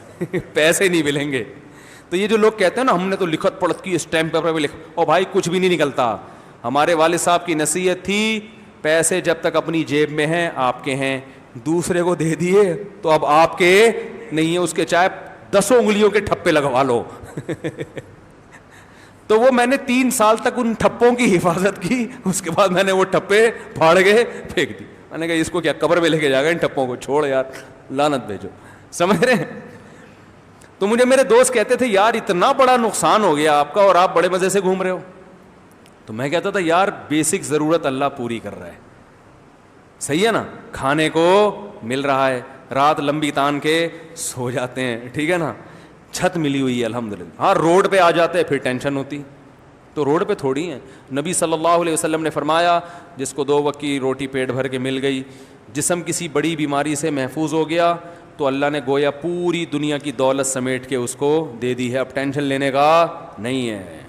پیسے نہیں ملیں گے. تو یہ جو لوگ کہتے ہیں نا ہم نے تو لکھت پڑھت کی, اسٹیمپ پیپر پہ لکھ, اور بھائی کچھ بھی نہیں نکلتا. ہمارے والد صاحب کی نصیحت تھی, پیسے جب تک اپنی جیب میں ہیں آپ کے ہیں, دوسرے کو دے دیے تو اب آپ کے نہیں ہیں, اس کے چاہے 10 انگلیوں کے ٹھپے لگوا لو. تو وہ میں نے 3 سال تک ان ٹھپوں کی حفاظت کی. اس کے بعد میں نے وہ ٹھپے پھاڑ کے پھینک دی. میں نے کہا اس کو کیا قبر میں لے کے جا گا, ان ٹھپوں کو چھوڑ یار, لعنت بھیجو. سمجھ رہے ہیں. تو مجھے میرے دوست کہتے تھے یار اتنا بڑا نقصان ہو گیا آپ کا اور آپ بڑے مزے سے گھوم رہے ہو. تو میں کہتا تھا یار بیسک ضرورت اللہ پوری کر رہا ہے, صحیح ہے نا, کھانے کو مل رہا ہے, رات لمبی تان کے سو جاتے ہیں, ٹھیک ہے نا, چھت ملی ہوئی ہے الحمدللہ. ہاں روڈ پہ آ جاتے ہیں پھر ٹینشن ہوتی, تو روڈ پہ تھوڑی ہیں. نبی صلی اللہ علیہ وسلم نے فرمایا جس کو 2 وقت کی روٹی پیٹ بھر کے مل گئی, جسم کسی بڑی بیماری سے محفوظ ہو گیا, تو اللہ نے گویا پوری دنیا کی دولت سمیٹ کے اس کو دے دی ہے, اب ٹینشن لینے کا نہیں ہے.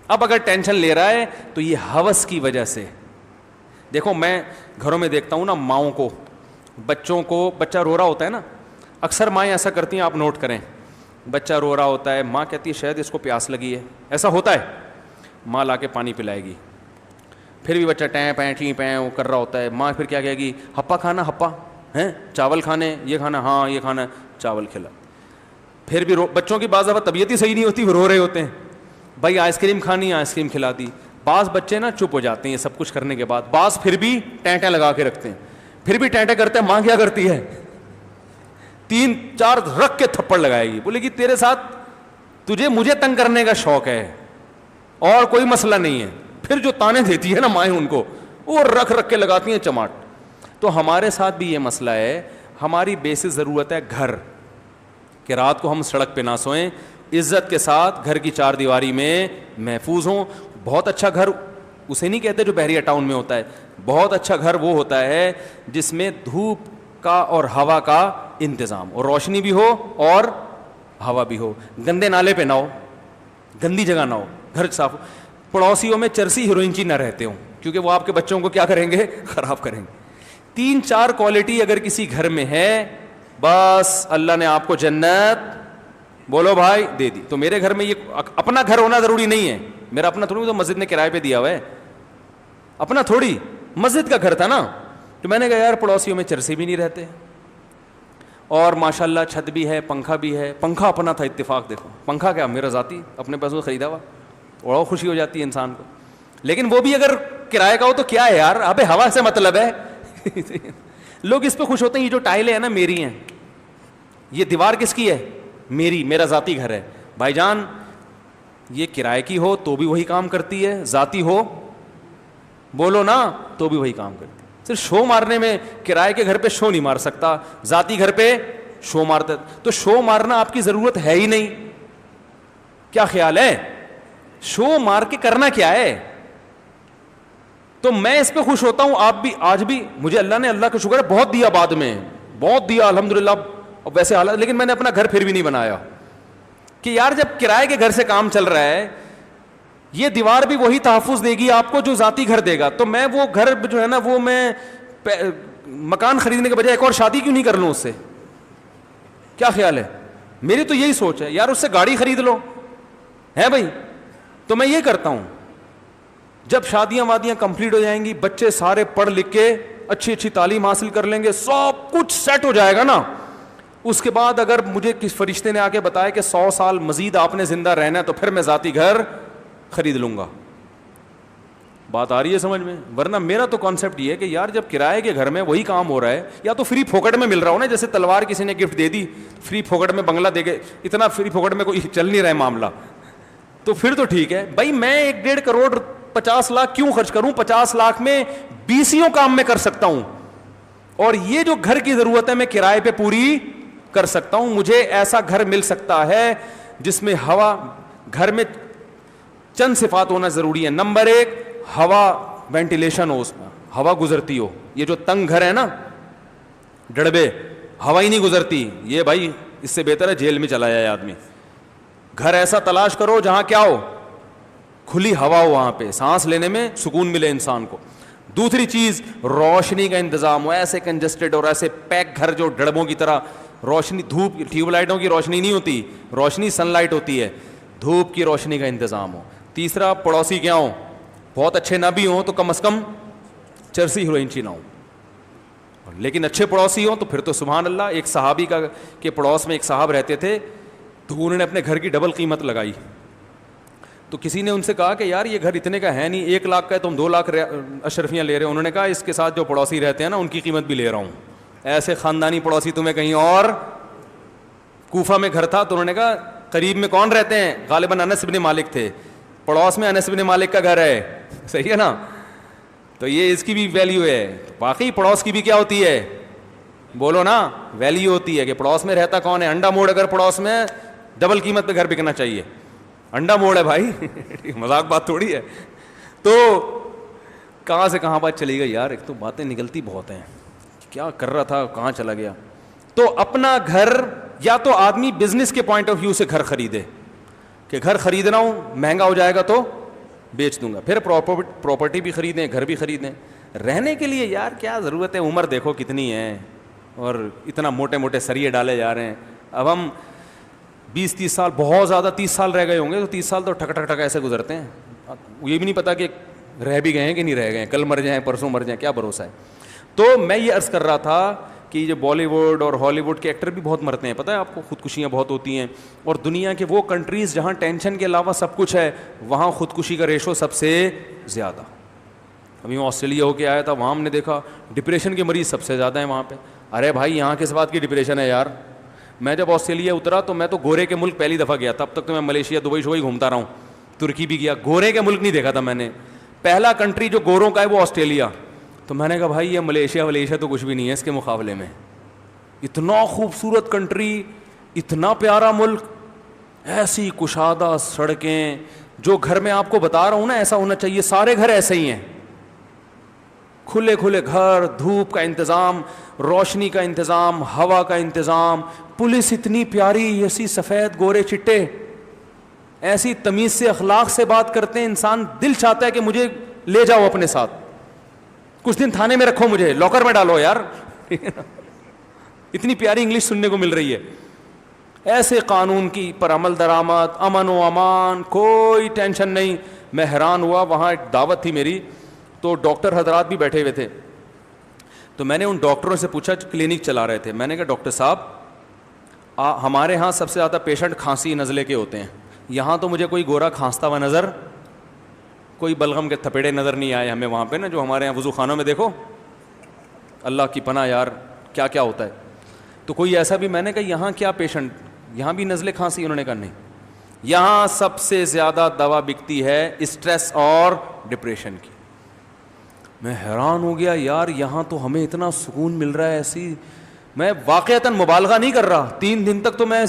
اب اگر ٹینشن لے رہا ہے تو یہ ہوس کی وجہ سے. دیکھو میں گھروں میں دیکھتا ہوں نا ماؤں کو, بچوں کو, بچہ رو رہا ہوتا ہے نا, اکثر مائیں ایسا کرتی ہیں, آپ نوٹ کریں, بچہ رو رہا ہوتا ہے, ماں کہتی ہے شاید اس کو پیاس لگی ہے, ایسا ہوتا ہے, ماں لا کے پانی پلائے گی, پھر بھی بچہ ٹیں پیں ٹیں پیں وہ کر رہا ہوتا ہے, ماں پھر کیا کہے گی, ہپا کھانا, ہپا ہیں, چاول کھانے, یہ کھانا, ہاں یہ کھانا, چاول کھلا. پھر بھی بچوں کی بعض دفعہ طبیعت ہی صحیح نہیں ہوتی, وہ رو رہے ہوتے ہیں, بھائی آئس کریم کھانی, آئس کریم کھلا دی. بعض بچے نا چپ ہو جاتے ہیں یہ سب کچھ کرنے کے بعد, بعض پھر بھی ٹینٹیں لگا کے رکھتے ہیں, پھر بھی ٹینٹیں کرتے ہیں. ماں کیا کرتی ہے, 3-4 رکھ کے تھپڑ لگائے گی, بولے گی تیرے ساتھ تجھے مجھے تنگ کرنے کا شوق ہے اور کوئی مسئلہ نہیں ہے. پھر جو تانے دیتی ہے نا مائیں ان کو, وہ رکھ رکھ کے لگاتی ہیں چماٹ. تو ہمارے ساتھ بھی یہ مسئلہ ہے, ہماری بیسک ضرورت ہے گھر, کہ رات کو ہم سڑک پہ نہ سوئیں, عزت کے ساتھ گھر کی 4 دیواری میں محفوظ ہوں. بہت اچھا گھر اسے نہیں کہتے جو بحریہ ٹاؤن میں ہوتا ہے, بہت اچھا گھر وہ ہوتا ہے جس میں دھوپ کا اور ہوا کا انتظام, اور روشنی بھی ہو اور ہوا بھی ہو, گندے نالے پہ نہ ہو, گندی جگہ نہ ہو, گھر صاف ہو, پڑوسیوں میں چرسی ہیروئنچی نہ رہتے ہوں, کیونکہ وہ آپ کے بچوں کو کیا کریں گے, خراب کریں گے. 3-4 کوالٹی اگر کسی گھر میں ہے, بس اللہ نے آپ کو جنت بولو بھائی دے دی. تو میرے گھر میں یہ اپنا گھر ہونا ضروری نہیں ہے, میرا اپنا تھوڑی, تو مسجد نے کرائے پہ دیا ہوا ہے, اپنا تھوڑی, مسجد کا گھر تھا نا. تو میں نے کہا یار پڑوسیوں میں چرسی بھی نہیں رہتے, اور ماشاءاللہ چھت بھی ہے, پنکھا بھی ہے. پنکھا اپنا تھا, اتفاق دیکھو, پنکھا کیا میرا ذاتی اپنے پیسوں سے خریدا ہوا, اور خوشی ہو جاتی ہے انسان کو. لیکن وہ بھی اگر کرائے کا ہو تو کیا ہے یار, ابے ہوا سے مطلب ہے. لوگ اس پہ خوش ہوتے ہیں, یہ جو ٹائلیں ہیں نا میری ہیں, یہ دیوار کس کی ہے, میری, میرا ذاتی گھر ہے. بھائی جان یہ کرائے کی ہو تو بھی وہی کام کرتی ہے, ذاتی ہو بولو نا تو بھی وہی کام کرتی ہے. صرف شو مارنے میں کرائے کے گھر پہ شو نہیں مار سکتا, ذاتی گھر پہ شو مارتا. تو شو مارنا آپ کی ضرورت ہے ہی نہیں. کیا خیال ہے, شو مار کے کرنا کیا ہے؟ تو میں اس پہ خوش ہوتا ہوں. آپ بھی, آج بھی مجھے اللہ نے, اللہ کا شکر ہے, بہت دیا, بعد میں بہت دیا الحمدللہ, ویسے حالات, لیکن میں نے اپنا گھر پھر بھی نہیں بنایا, کہ یار جب کرائے کے گھر سے کام چل رہا ہے, یہ دیوار بھی وہی تحفظ دے گی آپ کو جو ذاتی گھر دے گا. تو میں وہ گھر جو ہے نا, وہ میں مکان خریدنے کے بجائے ایک اور شادی کیوں نہیں کر لوں اس سے؟ کیا خیال ہے؟ میری تو یہی سوچ ہے یار, اس سے گاڑی خرید لو, ہے بھائی. تو میں یہ کرتا ہوں, جب شادیاں وادیاں کمپلیٹ ہو جائیں گی, بچے سارے پڑھ لکھ کے اچھی اچھی تعلیم حاصل کر لیں گے, سب کچھ سیٹ ہو جائے گا نا, اس کے بعد اگر مجھے کس فرشتے نے آ کے بتایا کہ 100 سال مزید آپ نے زندہ رہنا ہے, تو پھر میں ذاتی گھر خرید لوں گا. بات آ رہی ہے سمجھ میں؟ ورنہ میرا تو کانسیپٹ یہ ہے کہ یار جب کرائے کے گھر میں وہی کام ہو رہا ہے, یا تو فری پھوکٹ میں مل رہا ہو نا, جیسے تلوار کسی نے گفٹ دے دی, فری پھوکٹ میں بنگلہ دے کے, اتنا فری پھوکٹ میں کوئی چل نہیں رہا ہے معاملہ, تو پھر تو ٹھیک ہے بھائی. میں 1.5 کروڑ 50 لاکھ کیوں خرچ کروں؟ 50 لاکھ میں 20 کام میں کر سکتا ہوں, اور یہ جو گھر کی ضرورت ہے میں کرائے پہ پوری کر سکتا ہوں. مجھے ایسا گھر مل سکتا ہے جس میں ہوا, گھر میں چند صفات ہونا ضروری ہے. نمبر 1, ہوا وینٹیلیشن ہو, اس میں ہوا گزرتی ہو. یہ جو تنگ گھر ہے نا, ڈڑبے, ہوا ہی نہیں گزرتی, یہ بھائی اس سے بہتر ہے جیل میں چلا جائے آدمی. گھر ایسا تلاش کرو جہاں کیا ہو, کھلی ہوا ہو, وہاں پہ سانس لینے میں سکون ملے انسان کو. دوسری چیز, روشنی کا انتظام ہو. ایسے کنجسٹڈ اور ایسے پیک گھر جو ڈڑبوں کی طرح, روشنی, دھوپ, ٹیوب لائٹوں کی روشنی نہیں ہوتی, روشنی سن لائٹ ہوتی ہے, دھوپ کی روشنی کا انتظام ہو. تیسرا, پڑوسی کیا ہوں, بہت اچھے نہ بھی ہوں تو کم از کم چرسی ہیروئنچی نہ ہوں, لیکن اچھے پڑوسی ہوں تو پھر تو سبحان اللہ. ایک صحابی کا کے پڑوس میں ایک صاحب رہتے تھے, تو انہوں نے اپنے گھر کی ڈبل قیمت لگائی. تو کسی نے ان سے کہا کہ یار یہ گھر اتنے کا ہے نہیں, 1 لاکھ کا ہے, تم 2 لاکھ اشرفیاں لے رہے ہو. انہوں نے کہا اس کے ساتھ جو پڑوسی رہتے ہیں نا ان کی قیمت بھی لے رہا ہوں. ایسے خاندانی پڑوسی تمہیں کہیں اور. کوفہ میں گھر تھا, تو انہوں نے کہا قریب میں کون رہتے ہیں, غالباً انس بن مالک تھے, پڑوس میں انس بن مالک کا گھر ہے, صحیح ہے نا, تو یہ اس کی بھی ویلیو ہے. واقعی پڑوس کی بھی کیا ہوتی ہے, بولو نا, ویلیو ہوتی ہے کہ پڑوس میں رہتا کون ہے. انڈا موڑ اگر پڑوس میں, ڈبل قیمت پہ گھر بکنا چاہیے. انڈا موڑ ہے بھائی, مذاق بات تھوڑی ہے. تو کہاں سے کہاں بات چلی گئی یار, ایک تو باتیں نکلتی بہت ہیں, کیا کر رہا تھا کہاں چلا گیا. تو اپنا گھر, یا تو آدمی بزنس کے پوائنٹ آف ویو سے گھر خریدے کہ گھر خرید رہا ہوں, مہنگا ہو جائے گا تو بیچ دوں گا. پھر پراپرٹی بھی خریدیں, گھر بھی خریدیں. رہنے کے لیے یار کیا ضرورت ہے, عمر دیکھو کتنی ہے, اور اتنا موٹے موٹے سریے ڈالے جا رہے ہیں. اب ہم 20-30 سال, بہت زیادہ 30 سال رہ گئے ہوں گے, تو 30 سال تو ٹھک ٹھک ٹھک ایسے گزرتے ہیں, یہ بھی نہیں پتا کہ رہ بھی گئے ہیں کہ نہیں رہ گئے ہیں, کل مر جائیں پرسوں مر جائیں, کیا بھروسہ ہے. تو میں یہ عرض کر رہا تھا کہ یہ بالی ووڈ اور ہالی ووڈ کے ایکٹر بھی بہت مرتے ہیں, پتہ ہے آپ کو, خودکشیاں بہت ہوتی ہیں. اور دنیا کے وہ کنٹریز جہاں ٹینشن کے علاوہ سب کچھ ہے, وہاں خودکشی کا ریشو سب سے زیادہ. ابھی میں آسٹریلیا ہو کے آیا تھا, وہاں ہم نے دیکھا ڈپریشن کے مریض سب سے زیادہ ہیں وہاں پہ. ارے بھائی یہاں کس بات کی ڈپریشن ہے یار. میں جب آسٹریلیا اترا تو میں تو گورے کے ملک پہلی دفعہ گیا تھا, اب تک تو میں ملیشیا دبئی شبئی گھومتا رہا ہوں, ترکی بھی گیا, گورے کے ملک نہیں دیکھا تھا میں نے. پہلا کنٹری جو گوروں کا ہے وہ آسٹریلیا. تو میں نے کہا بھائی یہ ملیشیا تو کچھ بھی نہیں ہے اس کے مقابلے میں. اتنا خوبصورت کنٹری, اتنا پیارا ملک, ایسی کشادہ سڑکیں, جو گھر میں آپ کو بتا رہا ہوں نا ایسا ہونا چاہیے, سارے گھر ایسے ہی ہیں, کھلے کھلے گھر, دھوپ کا انتظام, روشنی کا انتظام, ہوا کا انتظام, پولیس اتنی پیاری, ایسی سفید گورے چٹے, ایسی تمیز سے اخلاق سے بات کرتے ہیں, انسان دل چاہتا ہے کہ مجھے لے جاؤ اپنے ساتھ, کچھ دن تھانے میں رکھو, مجھے لاکر میں ڈالو یار. اتنی پیاری انگلش سننے کو مل رہی ہے. ایسے قانون کی پر عمل درآمد, امن و امان, کوئی ٹینشن نہیں. میں حیران ہوا, وہاں ایک دعوت تھی میری, تو ڈاکٹر حضرات بھی بیٹھے ہوئے تھے. تو میں نے ان ڈاکٹروں سے پوچھا, کلینک چلا رہے تھے, میں نے کہا ڈاکٹر صاحب ہمارے ہاں سب سے زیادہ پیشنٹ کھانسی نزلے کے ہوتے ہیں, یہاں تو مجھے کوئی گورا کھانستا ہوا نظر, کوئی بلغم کے تھپیڑے نظر نہیں آئے ہمیں وہاں پہ نا, جو ہمارے یہاں وضو خانوں میں دیکھو, اللہ کی پناہ یار کیا کیا ہوتا ہے. تو کوئی ایسا بھی, میں نے کہا یہاں کیا پیشنٹ, یہاں بھی نزلے کھانسی؟ انہوں نے کہا نہیں, یہاں سب سے زیادہ دوا بکتی ہے اسٹریس اور ڈپریشن کی. میں حیران ہو گیا یار, یہاں تو ہمیں اتنا سکون مل رہا ہے. ایسی میں واقعتاً مبالغہ نہیں کر رہا, 3 دن تک تو میں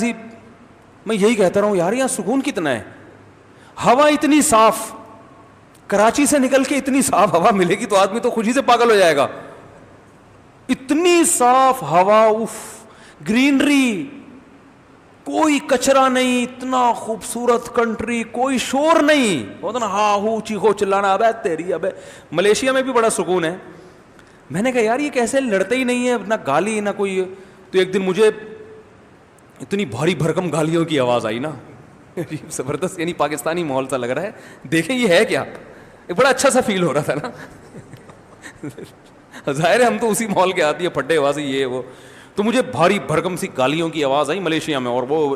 یہی کہتا رہا ہوں یار یہاں سکون کتنا ہے. ہوا اتنی صاف, کراچی سے نکل کے اتنی صاف ہوا ملے گی تو آدمی تو خوشی سے پاگل ہو جائے گا. اتنی صاف ہوا, اف, گرینری, کوئی کچرا نہیں, اتنا خوبصورت کنٹری, کوئی شور نہیں, ہوتا نا ہاں ہو چیخو چلانا, ابے تیری ابے. ملیشیا میں بھی بڑا سکون ہے. میں نے کہا یار یہ کیسے لڑتے ہی نہیں ہے, نہ گالی نہ کوئی. تو ایک دن مجھے اتنی بھاری بھرکم گالیوں کی آواز آئی نا, زبردست, یعنی پاکستانی ماحول سا لگ رہا ہے. دیکھیں یہ ہے کیا, بڑا اچھا سا فیل ہو رہا تھا نا. ظاہر ہے ہم تو اسی ماحول کے آتی ہے, پھڈے بازی یہ وہ. تو مجھے بھاری بھرکم سی گالیوں کی آواز آئی ملیشیا میں, اور وہ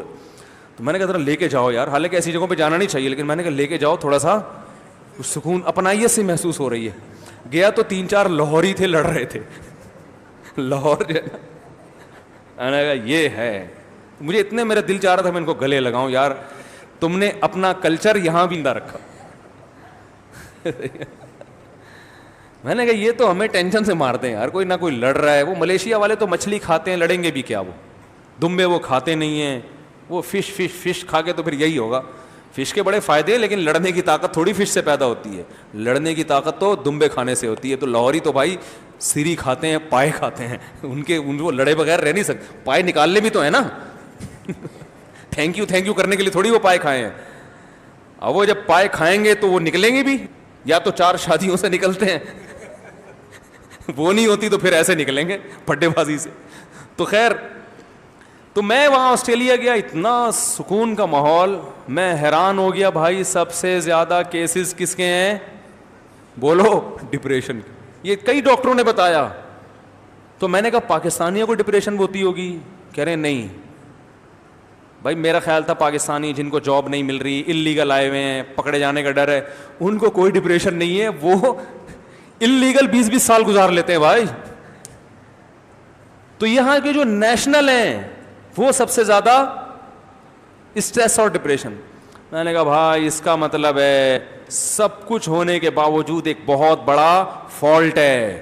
تو میں نے کہا ذرا لے کے جاؤ یار, حالانکہ ایسی جگہوں پہ جانا نہیں چاہیے, لیکن میں نے کہا لے کے جاؤ, تھوڑا سا سکون, اپنائیت سے محسوس ہو رہی ہے. گیا تو 3-4 لاہوری تھے, لڑ رہے تھے, لاہور جو ہے نا. میں نے کہا یہ ہے, مجھے اتنے میرا دل چاہ رہا تھا میں ان کو گلے لگاؤں, یار تم نے اپنا کلچر یہاں بھی نہ رکھا. میں نے کہا یہ تو ہمیں ٹینشن سے مارتے ہیں یار, کوئی نہ کوئی لڑ رہا ہے. وہ ملیشیا والے تو مچھلی کھاتے ہیں, لڑیں گے بھی کیا, وہ دمبے وہ کھاتے نہیں ہیں, وہ فش کھا کے تو پھر یہی ہوگا. فش کے بڑے فائدے ہیں, لیکن لڑنے کی طاقت تھوڑی فش سے پیدا ہوتی ہے, لڑنے کی طاقت تو دمبے کھانے سے ہوتی ہے. تو لاہوری تو بھائی سیری کھاتے ہیں, پائے کھاتے ہیں, ان کو لڑے بغیر رہ نہیں سکتے. پائے نکالنے بھی تو ہے نا, تھینک یو کرنے کے لیے تھوڑی وہ پائے کھائے ہیں. اب وہ جب پائے کھائیں گے تو وہ نکلیں گے بھی, یا تو 4 شادیوں سے نکلتے ہیں, وہ نہیں ہوتی تو پھر ایسے نکلیں گے پھڈے بازی سے. تو خیر, تو میں وہاں آسٹریلیا گیا, اتنا سکون کا ماحول, میں حیران ہو گیا بھائی. سب سے زیادہ کیسز کس کے ہیں, بولو, ڈپریشن. یہ کئی ڈاکٹروں نے بتایا. تو میں نے کہا پاکستانیوں کو ڈپریشن ہوتی ہوگی, کہہ رہے ہیں نہیں بھائی, میرا خیال تھا پاکستانی جن کو جاب نہیں مل رہی, اللیگل آئے ہوئے ہیں, پکڑے جانے کا ڈر ہے, ان کو کوئی ڈپریشن نہیں ہے, وہ اللیگل 20-20 سال گزار لیتے ہیں بھائی. تو یہاں کے جو نیشنل ہیں وہ سب سے زیادہ اسٹریس اور ڈپریشن. میں نے کہا بھائی اس کا مطلب ہے سب کچھ ہونے کے باوجود ایک بہت بڑا فالٹ ہے.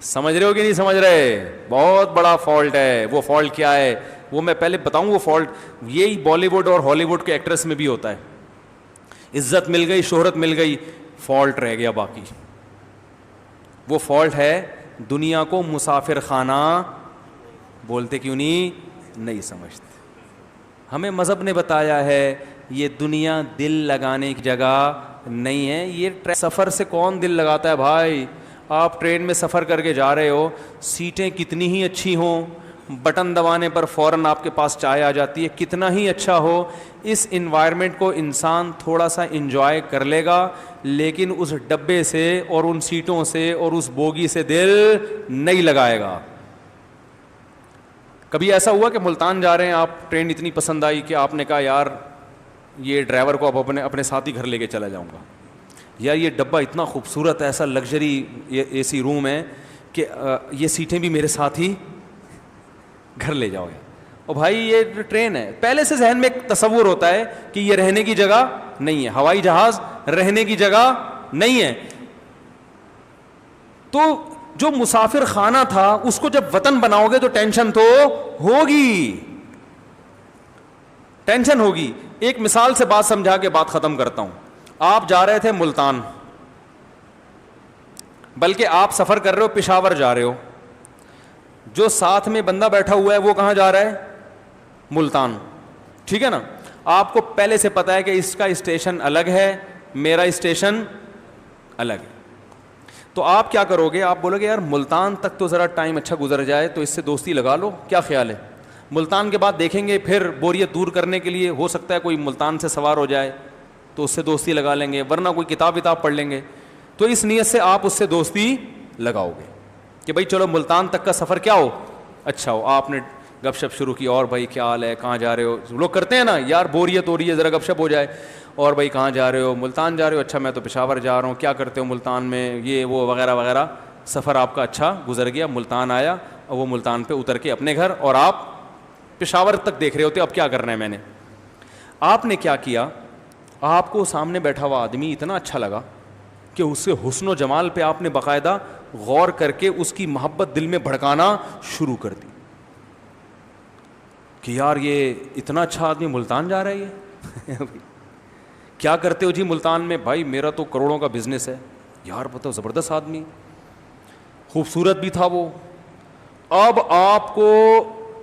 سمجھ رہے ہو کہ نہیں سمجھ رہے؟ بہت بڑا فالٹ ہے. وہ فالٹ کیا ہے وہ میں پہلے بتاؤں. وہ فالٹ یہی بالی ووڈ اور ہالی ووڈ کے ایکٹرس میں بھی ہوتا ہے. عزت مل گئی, شہرت مل گئی, فالٹ رہ گیا باقی. وہ فالٹ ہے دنیا کو مسافر خانہ بولتے کیوں نہیں سمجھتے. ہمیں مذہب نے بتایا ہے یہ دنیا دل لگانے کی جگہ نہیں ہے. یہ سفر سے کون دل لگاتا ہے بھائی؟ آپ ٹرین میں سفر کر کے جا رہے ہو, سیٹیں کتنی ہی اچھی ہوں, بٹن دبانے پر فوراً آپ کے پاس چائے آ جاتی ہے, کتنا ہی اچھا ہو, اس انوائرمنٹ کو انسان تھوڑا سا انجوائے کر لے گا, لیکن اس ڈبے سے اور ان سیٹوں سے اور اس بوگی سے دل نہیں لگائے گا. کبھی ایسا ہوا کہ ملتان جا رہے ہیں آپ, ٹرین اتنی پسند آئی کہ آپ نے کہا یار یہ ڈرائیور کو اب اپنے ساتھ ہی گھر لے کے چلا جاؤں گا, یا یہ ڈبہ اتنا خوبصورت ایسا لگژری اے سی روم ہے کہ یہ سیٹیں بھی میرے ساتھ ہی گھر لے جاؤ گے. اور بھائی یہ ٹرین ہے, پہلے سے ذہن میں ایک تصور ہوتا ہے کہ یہ رہنے کی جگہ نہیں ہے, ہوائی جہاز رہنے کی جگہ نہیں ہے. تو جو مسافر خانہ تھا اس کو جب وطن بناؤ گے تو ٹینشن تو ہوگی, ٹینشن ہوگی. ایک مثال سے بات سمجھا کے بات ختم کرتا ہوں. آپ جا رہے تھے ملتان, بلکہ آپ سفر کر رہے ہو پشاور جا رہے ہو, جو ساتھ میں بندہ بیٹھا ہوا ہے وہ کہاں جا رہا ہے؟ ملتان. ٹھیک ہے نا. آپ کو پہلے سے پتا ہے کہ اس کا اسٹیشن الگ ہے, میرا اسٹیشن الگ ہے. تو آپ کیا کرو گے؟ آپ بولو گے یار ملتان تک تو ذرا ٹائم اچھا گزر جائے تو اس سے دوستی لگا لو, کیا خیال ہے؟ ملتان کے بعد دیکھیں گے, پھر بوریت دور کرنے کے لیے ہو سکتا ہے کوئی ملتان سے سوار ہو جائے تو اس سے دوستی لگا لیں گے, ورنہ کوئی کتاب پڑھ لیں گے. تو اس نیت سے آپ اس سے دوستی لگاؤ گے کہ بھائی چلو ملتان تک کا سفر کیا ہو, اچھا ہو. آپ نے گپ شپ شروع کی, اور بھائی کیا حال ہے, کہاں جا رہے ہو؟ لوگ کرتے ہیں نا یار, بوریت ہو رہی ہے ذرا گپ شپ ہو جائے. اور بھائی کہاں جا رہے ہو؟ ملتان جا رہے ہو, اچھا میں تو پشاور جا رہا ہوں, کیا کرتے ہو ملتان میں, یہ وہ وغیرہ وغیرہ. سفر آپ کا اچھا گزر گیا, ملتان آیا, اور وہ ملتان پہ اتر کے اپنے گھر, اور آپ پشاور تک دیکھ رہے ہوتے اب کیا کرنا ہے میں نے. آپ نے کیا کیا؟ آپ کو سامنے بیٹھا ہوا آدمی اتنا اچھا لگا کہ اس سے حسن و جمال پہ آپ نے باقاعدہ غور کر کے اس کی محبت دل میں بھڑکانا شروع کر دی کہ یار یہ اتنا اچھا آدمی ملتان جا رہا ہے, یہ کیا کرتے ہو جی ملتان میں؟ بھائی میرا تو کروڑوں کا بزنس ہے. یار بتاؤ, زبردست آدمی, خوبصورت بھی تھا وہ. اب آپ کو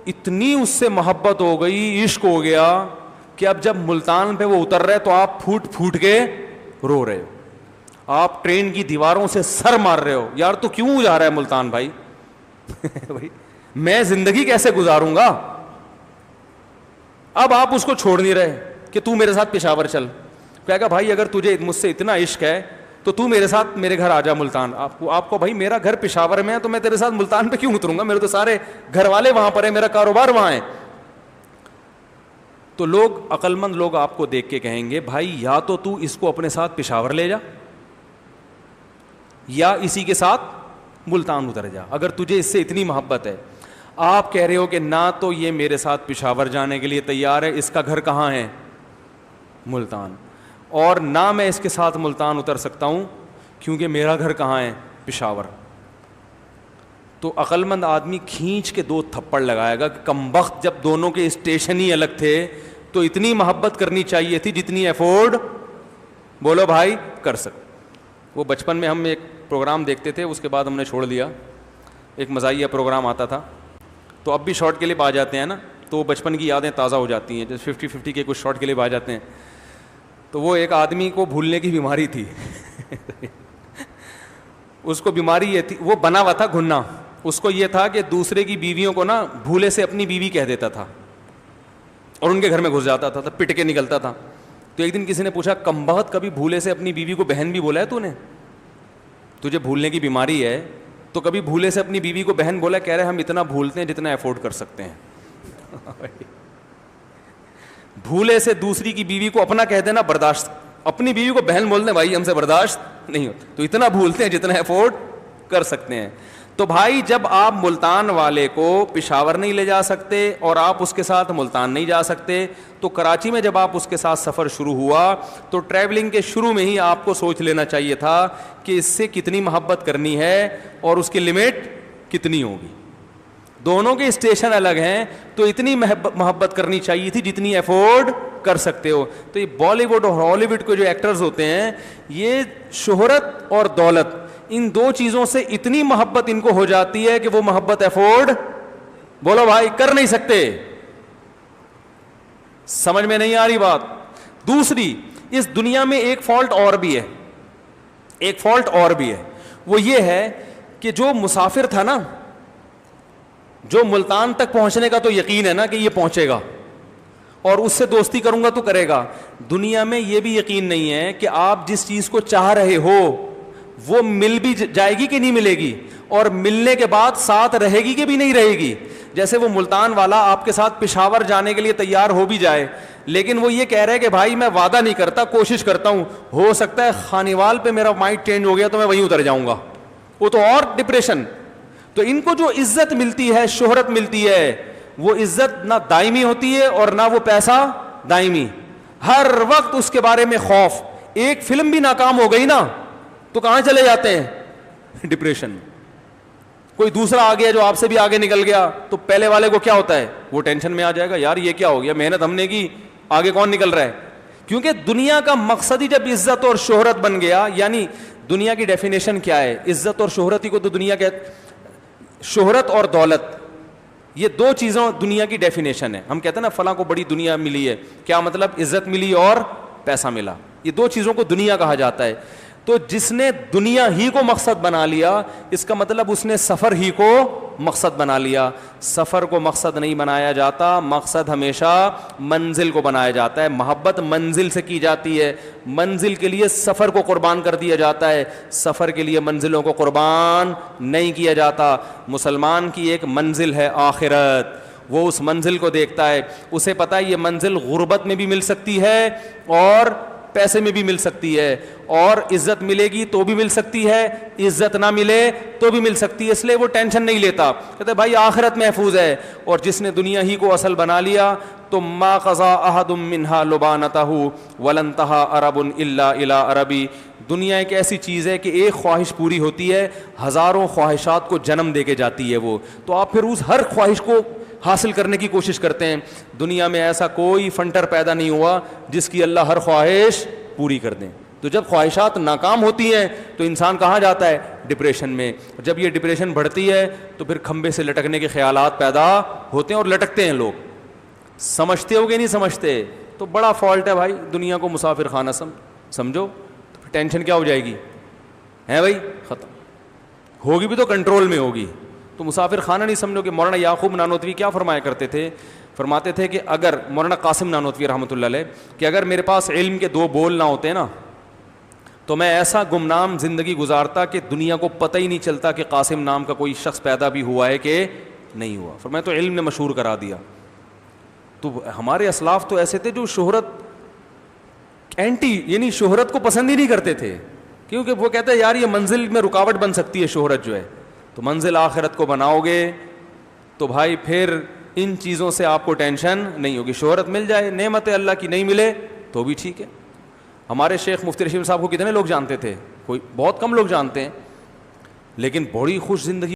اتنی اس سے محبت ہو گئی, عشق ہو گیا کہ اب جب ملتان پہ وہ اتر رہے تو آپ پھوٹ پھوٹ کے رو رہے ہو, آپ ٹرین کی دیواروں سے سر مار رہے ہو, یار تو کیوں جا رہا ہے ملتان بھائی؟ بھائی میں زندگی کیسے گزاروں گا؟ اب آپ اس کو چھوڑ نہیں رہے کہ تو میرے ساتھ پشاور چل. کہے گا بھائی اگر تجھے مجھ سے اتنا عشق ہے تو تو میرے ساتھ میرے گھر آ جا ملتان. آپ کو بھائی میرا گھر پشاور میں ہے تو میں تیرے ساتھ ملتان پہ کیوں اتروں گا؟ میرے تو سارے گھر والے وہاں پر ہیں, میرا کاروبار وہاں ہے. تو لوگ, عقل مند لوگ آپ کو دیکھ کے کہیں گے بھائی یا تو اس کو اپنے ساتھ پشاور لے جا, یا اسی کے ساتھ ملتان اتر جا, اگر تجھے اس سے اتنی محبت ہے. آپ کہہ رہے ہو کہ نہ تو یہ میرے ساتھ پشاور جانے کے لیے تیار ہے, اس کا گھر کہاں ہے؟ ملتان, اور نہ میں اس کے ساتھ ملتان اتر سکتا ہوں کیونکہ میرا گھر کہاں ہے؟ پشاور. تو عقل مند آدمی کھینچ کے 2 تھپڑ لگائے گا کہ کمبخت, جب دونوں کے اسٹیشن ہی الگ تھے تو اتنی محبت کرنی چاہیے تھی جتنی افورڈ بولو بھائی کر سکتے. وہ بچپن میں ہم ایک پروگرام دیکھتے تھے, اس کے بعد ہم نے چھوڑ دیا. ایک مزاحیہ پروگرام آتا تھا, تو اب بھی شارٹ کلپ آ جاتے ہیں نا, تو بچپن کی یادیں تازہ ہو جاتی ہیں. جیسے 50-50 کے کچھ شارٹ کلپ آ جاتے ہیں. تو وہ ایک آدمی کو بھولنے کی بیماری تھی. اس کو بیماری یہ تھی, وہ بنا ہوا تھا گھننا. اس کو یہ تھا کہ دوسرے کی بیویوں کو نا بھولے سے اپنی بیوی کہہ دیتا تھا اور ان کے گھر میں گھس جاتا تھا, تو پٹ کے نکلتا تھا. تو ایک دن کسی نے پوچھا, کمبخت کبھی بھولے سے اپنی بیوی کو بہن بھی بولا ہے تو نے؟ تجھے بھولنے کی بیماری ہے تو کبھی بھولے سے اپنی بیوی کو بہن بولا؟ کہہ رہے ہم اتنا بھولتے ہیں جتنا افورڈ کر سکتے ہیں. بھولے سے دوسری کی بیوی کو اپنا کہہ دینا برداشت, اپنی بیوی کو بہن بول دیں بھائی ہم سے برداشت نہیں ہوتا, تو اتنا بھولتے ہیں جتنا افورڈ کر سکتے ہیں. تو بھائی جب آپ ملتان والے کو پشاور نہیں لے جا سکتے اور آپ اس کے ساتھ ملتان نہیں جا سکتے, تو کراچی میں جب آپ اس کے ساتھ سفر شروع ہوا تو ٹریولنگ کے شروع میں ہی آپ کو سوچ لینا چاہیے تھا کہ اس سے کتنی محبت کرنی ہے اور اس کی لمٹ کتنی ہوگی. دونوں کے اسٹیشن الگ ہیں تو اتنی محبت کرنی چاہیے تھی جتنی افورڈ کر سکتے ہو. تو یہ بالی ووڈ اور ہالی ووڈ کے جو ایکٹرز ہوتے ہیں, یہ شہرت اور دولت ان دو چیزوں سے اتنی محبت ان کو ہو جاتی ہے کہ وہ محبت افورڈ, بولو بھائی, کر نہیں سکتے. سمجھ میں نہیں آ رہی بات. دوسری, اس دنیا میں ایک فالٹ اور بھی ہے, ایک فالٹ اور بھی ہے. وہ یہ ہے کہ جو مسافر تھا نا, جو ملتان تک پہنچنے کا تو یقین ہے نا کہ یہ پہنچے گا اور اس سے دوستی کروں گا تو کرے گا, دنیا میں یہ بھی یقین نہیں ہے کہ آپ جس چیز کو چاہ رہے ہو وہ مل بھی جائے گی کہ نہیں ملے گی, اور ملنے کے بعد ساتھ رہے گی کہ بھی نہیں رہے گی. جیسے وہ ملتان والا آپ کے ساتھ پشاور جانے کے لیے تیار ہو بھی جائے, لیکن وہ یہ کہہ رہے کہ بھائی میں وعدہ نہیں کرتا, کوشش کرتا ہوں, ہو سکتا ہے خانیوال پہ میرا مائنڈ چینج ہو گیا تو میں وہیں اتر جاؤں گا, وہ تو اور ڈپریشن. تو ان کو جو عزت ملتی ہے, شہرت ملتی ہے, وہ عزت نہ دائمی ہوتی ہے اور نہ وہ پیسہ دائمی. ہر وقت اس کے بارے میں خوف. ایک فلم بھی ناکام ہو گئی نا تو کہاں چلے جاتے ہیں, ڈپریشن. کوئی دوسرا آ گیا جو آپ سے بھی آگے نکل گیا تو پہلے والے کو کیا ہوتا ہے, وہ ٹینشن میں آ جائے گا, یار یہ کیا ہو گیا, محنت ہم نے کی, آگے کون نکل رہا ہے. کیونکہ دنیا کا مقصد ہی جب عزت اور شہرت بن گیا, یعنی دنیا کی ڈیفینیشن کیا ہے, عزت اور شہرت ہی کو تو دنیا کے, شہرت اور دولت یہ دو چیزوں دنیا کی ڈیفینیشن ہے. ہم کہتے ہیں نا فلاں کو بڑی دنیا ملی ہے, کیا مطلب, عزت ملی اور پیسہ ملا, یہ دو چیزوں کو دنیا کہا جاتا ہے. تو جس نے دنیا ہی کو مقصد بنا لیا, اس کا مطلب اس نے سفر ہی کو مقصد بنا لیا. سفر کو مقصد نہیں بنایا جاتا, مقصد ہمیشہ منزل کو بنایا جاتا ہے. محبت منزل سے کی جاتی ہے, منزل کے لیے سفر کو قربان کر دیا جاتا ہے, سفر کے لیے منزلوں کو قربان نہیں کیا جاتا. مسلمان کی ایک منزل ہے آخرت, وہ اس منزل کو دیکھتا ہے, اسے پتا ہے یہ منزل غربت میں بھی مل سکتی ہے اور پیسے میں بھی مل سکتی ہے, اور عزت ملے گی تو بھی مل سکتی ہے, عزت نہ ملے تو بھی مل سکتی ہے, اس لیے وہ ٹینشن نہیں لیتا. کہتے بھائی آخرت محفوظ ہے. اور جس نے دنیا ہی کو اصل بنا لیا تو ما قضا احد منها لبانته ولن انتهى عرب الا الى عربی. دنیا ایک ایسی چیز ہے کہ ایک خواہش پوری ہوتی ہے, ہزاروں خواہشات کو جنم دے کے جاتی ہے وہ, تو آپ پھر اس ہر خواہش کو حاصل کرنے کی کوشش کرتے ہیں. دنیا میں ایسا کوئی فنٹر پیدا نہیں ہوا جس کی اللہ ہر خواہش پوری کر دیں. تو جب خواہشات ناکام ہوتی ہیں تو انسان کہاں جاتا ہے, ڈپریشن میں. جب یہ ڈپریشن بڑھتی ہے تو پھر کھمبے سے لٹکنے کے خیالات پیدا ہوتے ہیں اور لٹکتے ہیں لوگ. سمجھتے ہو کہ نہیں سمجھتے؟ تو بڑا فالٹ ہے بھائی, دنیا کو مسافر خانہ سمجھو, تو پھر ٹینشن کیا ہو جائے گی, ہے بھائی, ختم ہوگی بھی تو کنٹرول میں ہوگی. تو مسافر خانہ نہیں سمجھو. کہ مولانا یعقوب نانوتوی کیا فرمایا کرتے تھے, فرماتے تھے کہ اگر, مولانا قاسم نانوتوی رحمۃ اللہ علیہ, کہ اگر میرے پاس علم کے دو بول نہ ہوتے نا تو میں ایسا گمنام زندگی گزارتا کہ دنیا کو پتہ ہی نہیں چلتا کہ قاسم نام کا کوئی شخص پیدا بھی ہوا ہے کہ نہیں ہوا. فرمایا تو علم نے مشہور کرا دیا. تو ہمارے اسلاف تو ایسے تھے جو شہرت اینٹی, یعنی شہرت کو پسند ہی نہیں کرتے تھے, کیونکہ وہ کہتے ہیں یار یہ منزل میں رکاوٹ بن سکتی ہے شہرت جو ہے. تو منزل آخرت کو بناؤ گے تو بھائی پھر ان چیزوں سے آپ کو ٹینشن نہیں ہوگی. شہرت مل جائے, نعمت اللہ کی, نہیں ملے تو بھی ٹھیک ہے. ہمارے شیخ مفتی رشید صاحب کو کتنے لوگ جانتے تھے؟ کوئی بہت کم لوگ جانتے ہیں, لیکن بڑی خوش زندگی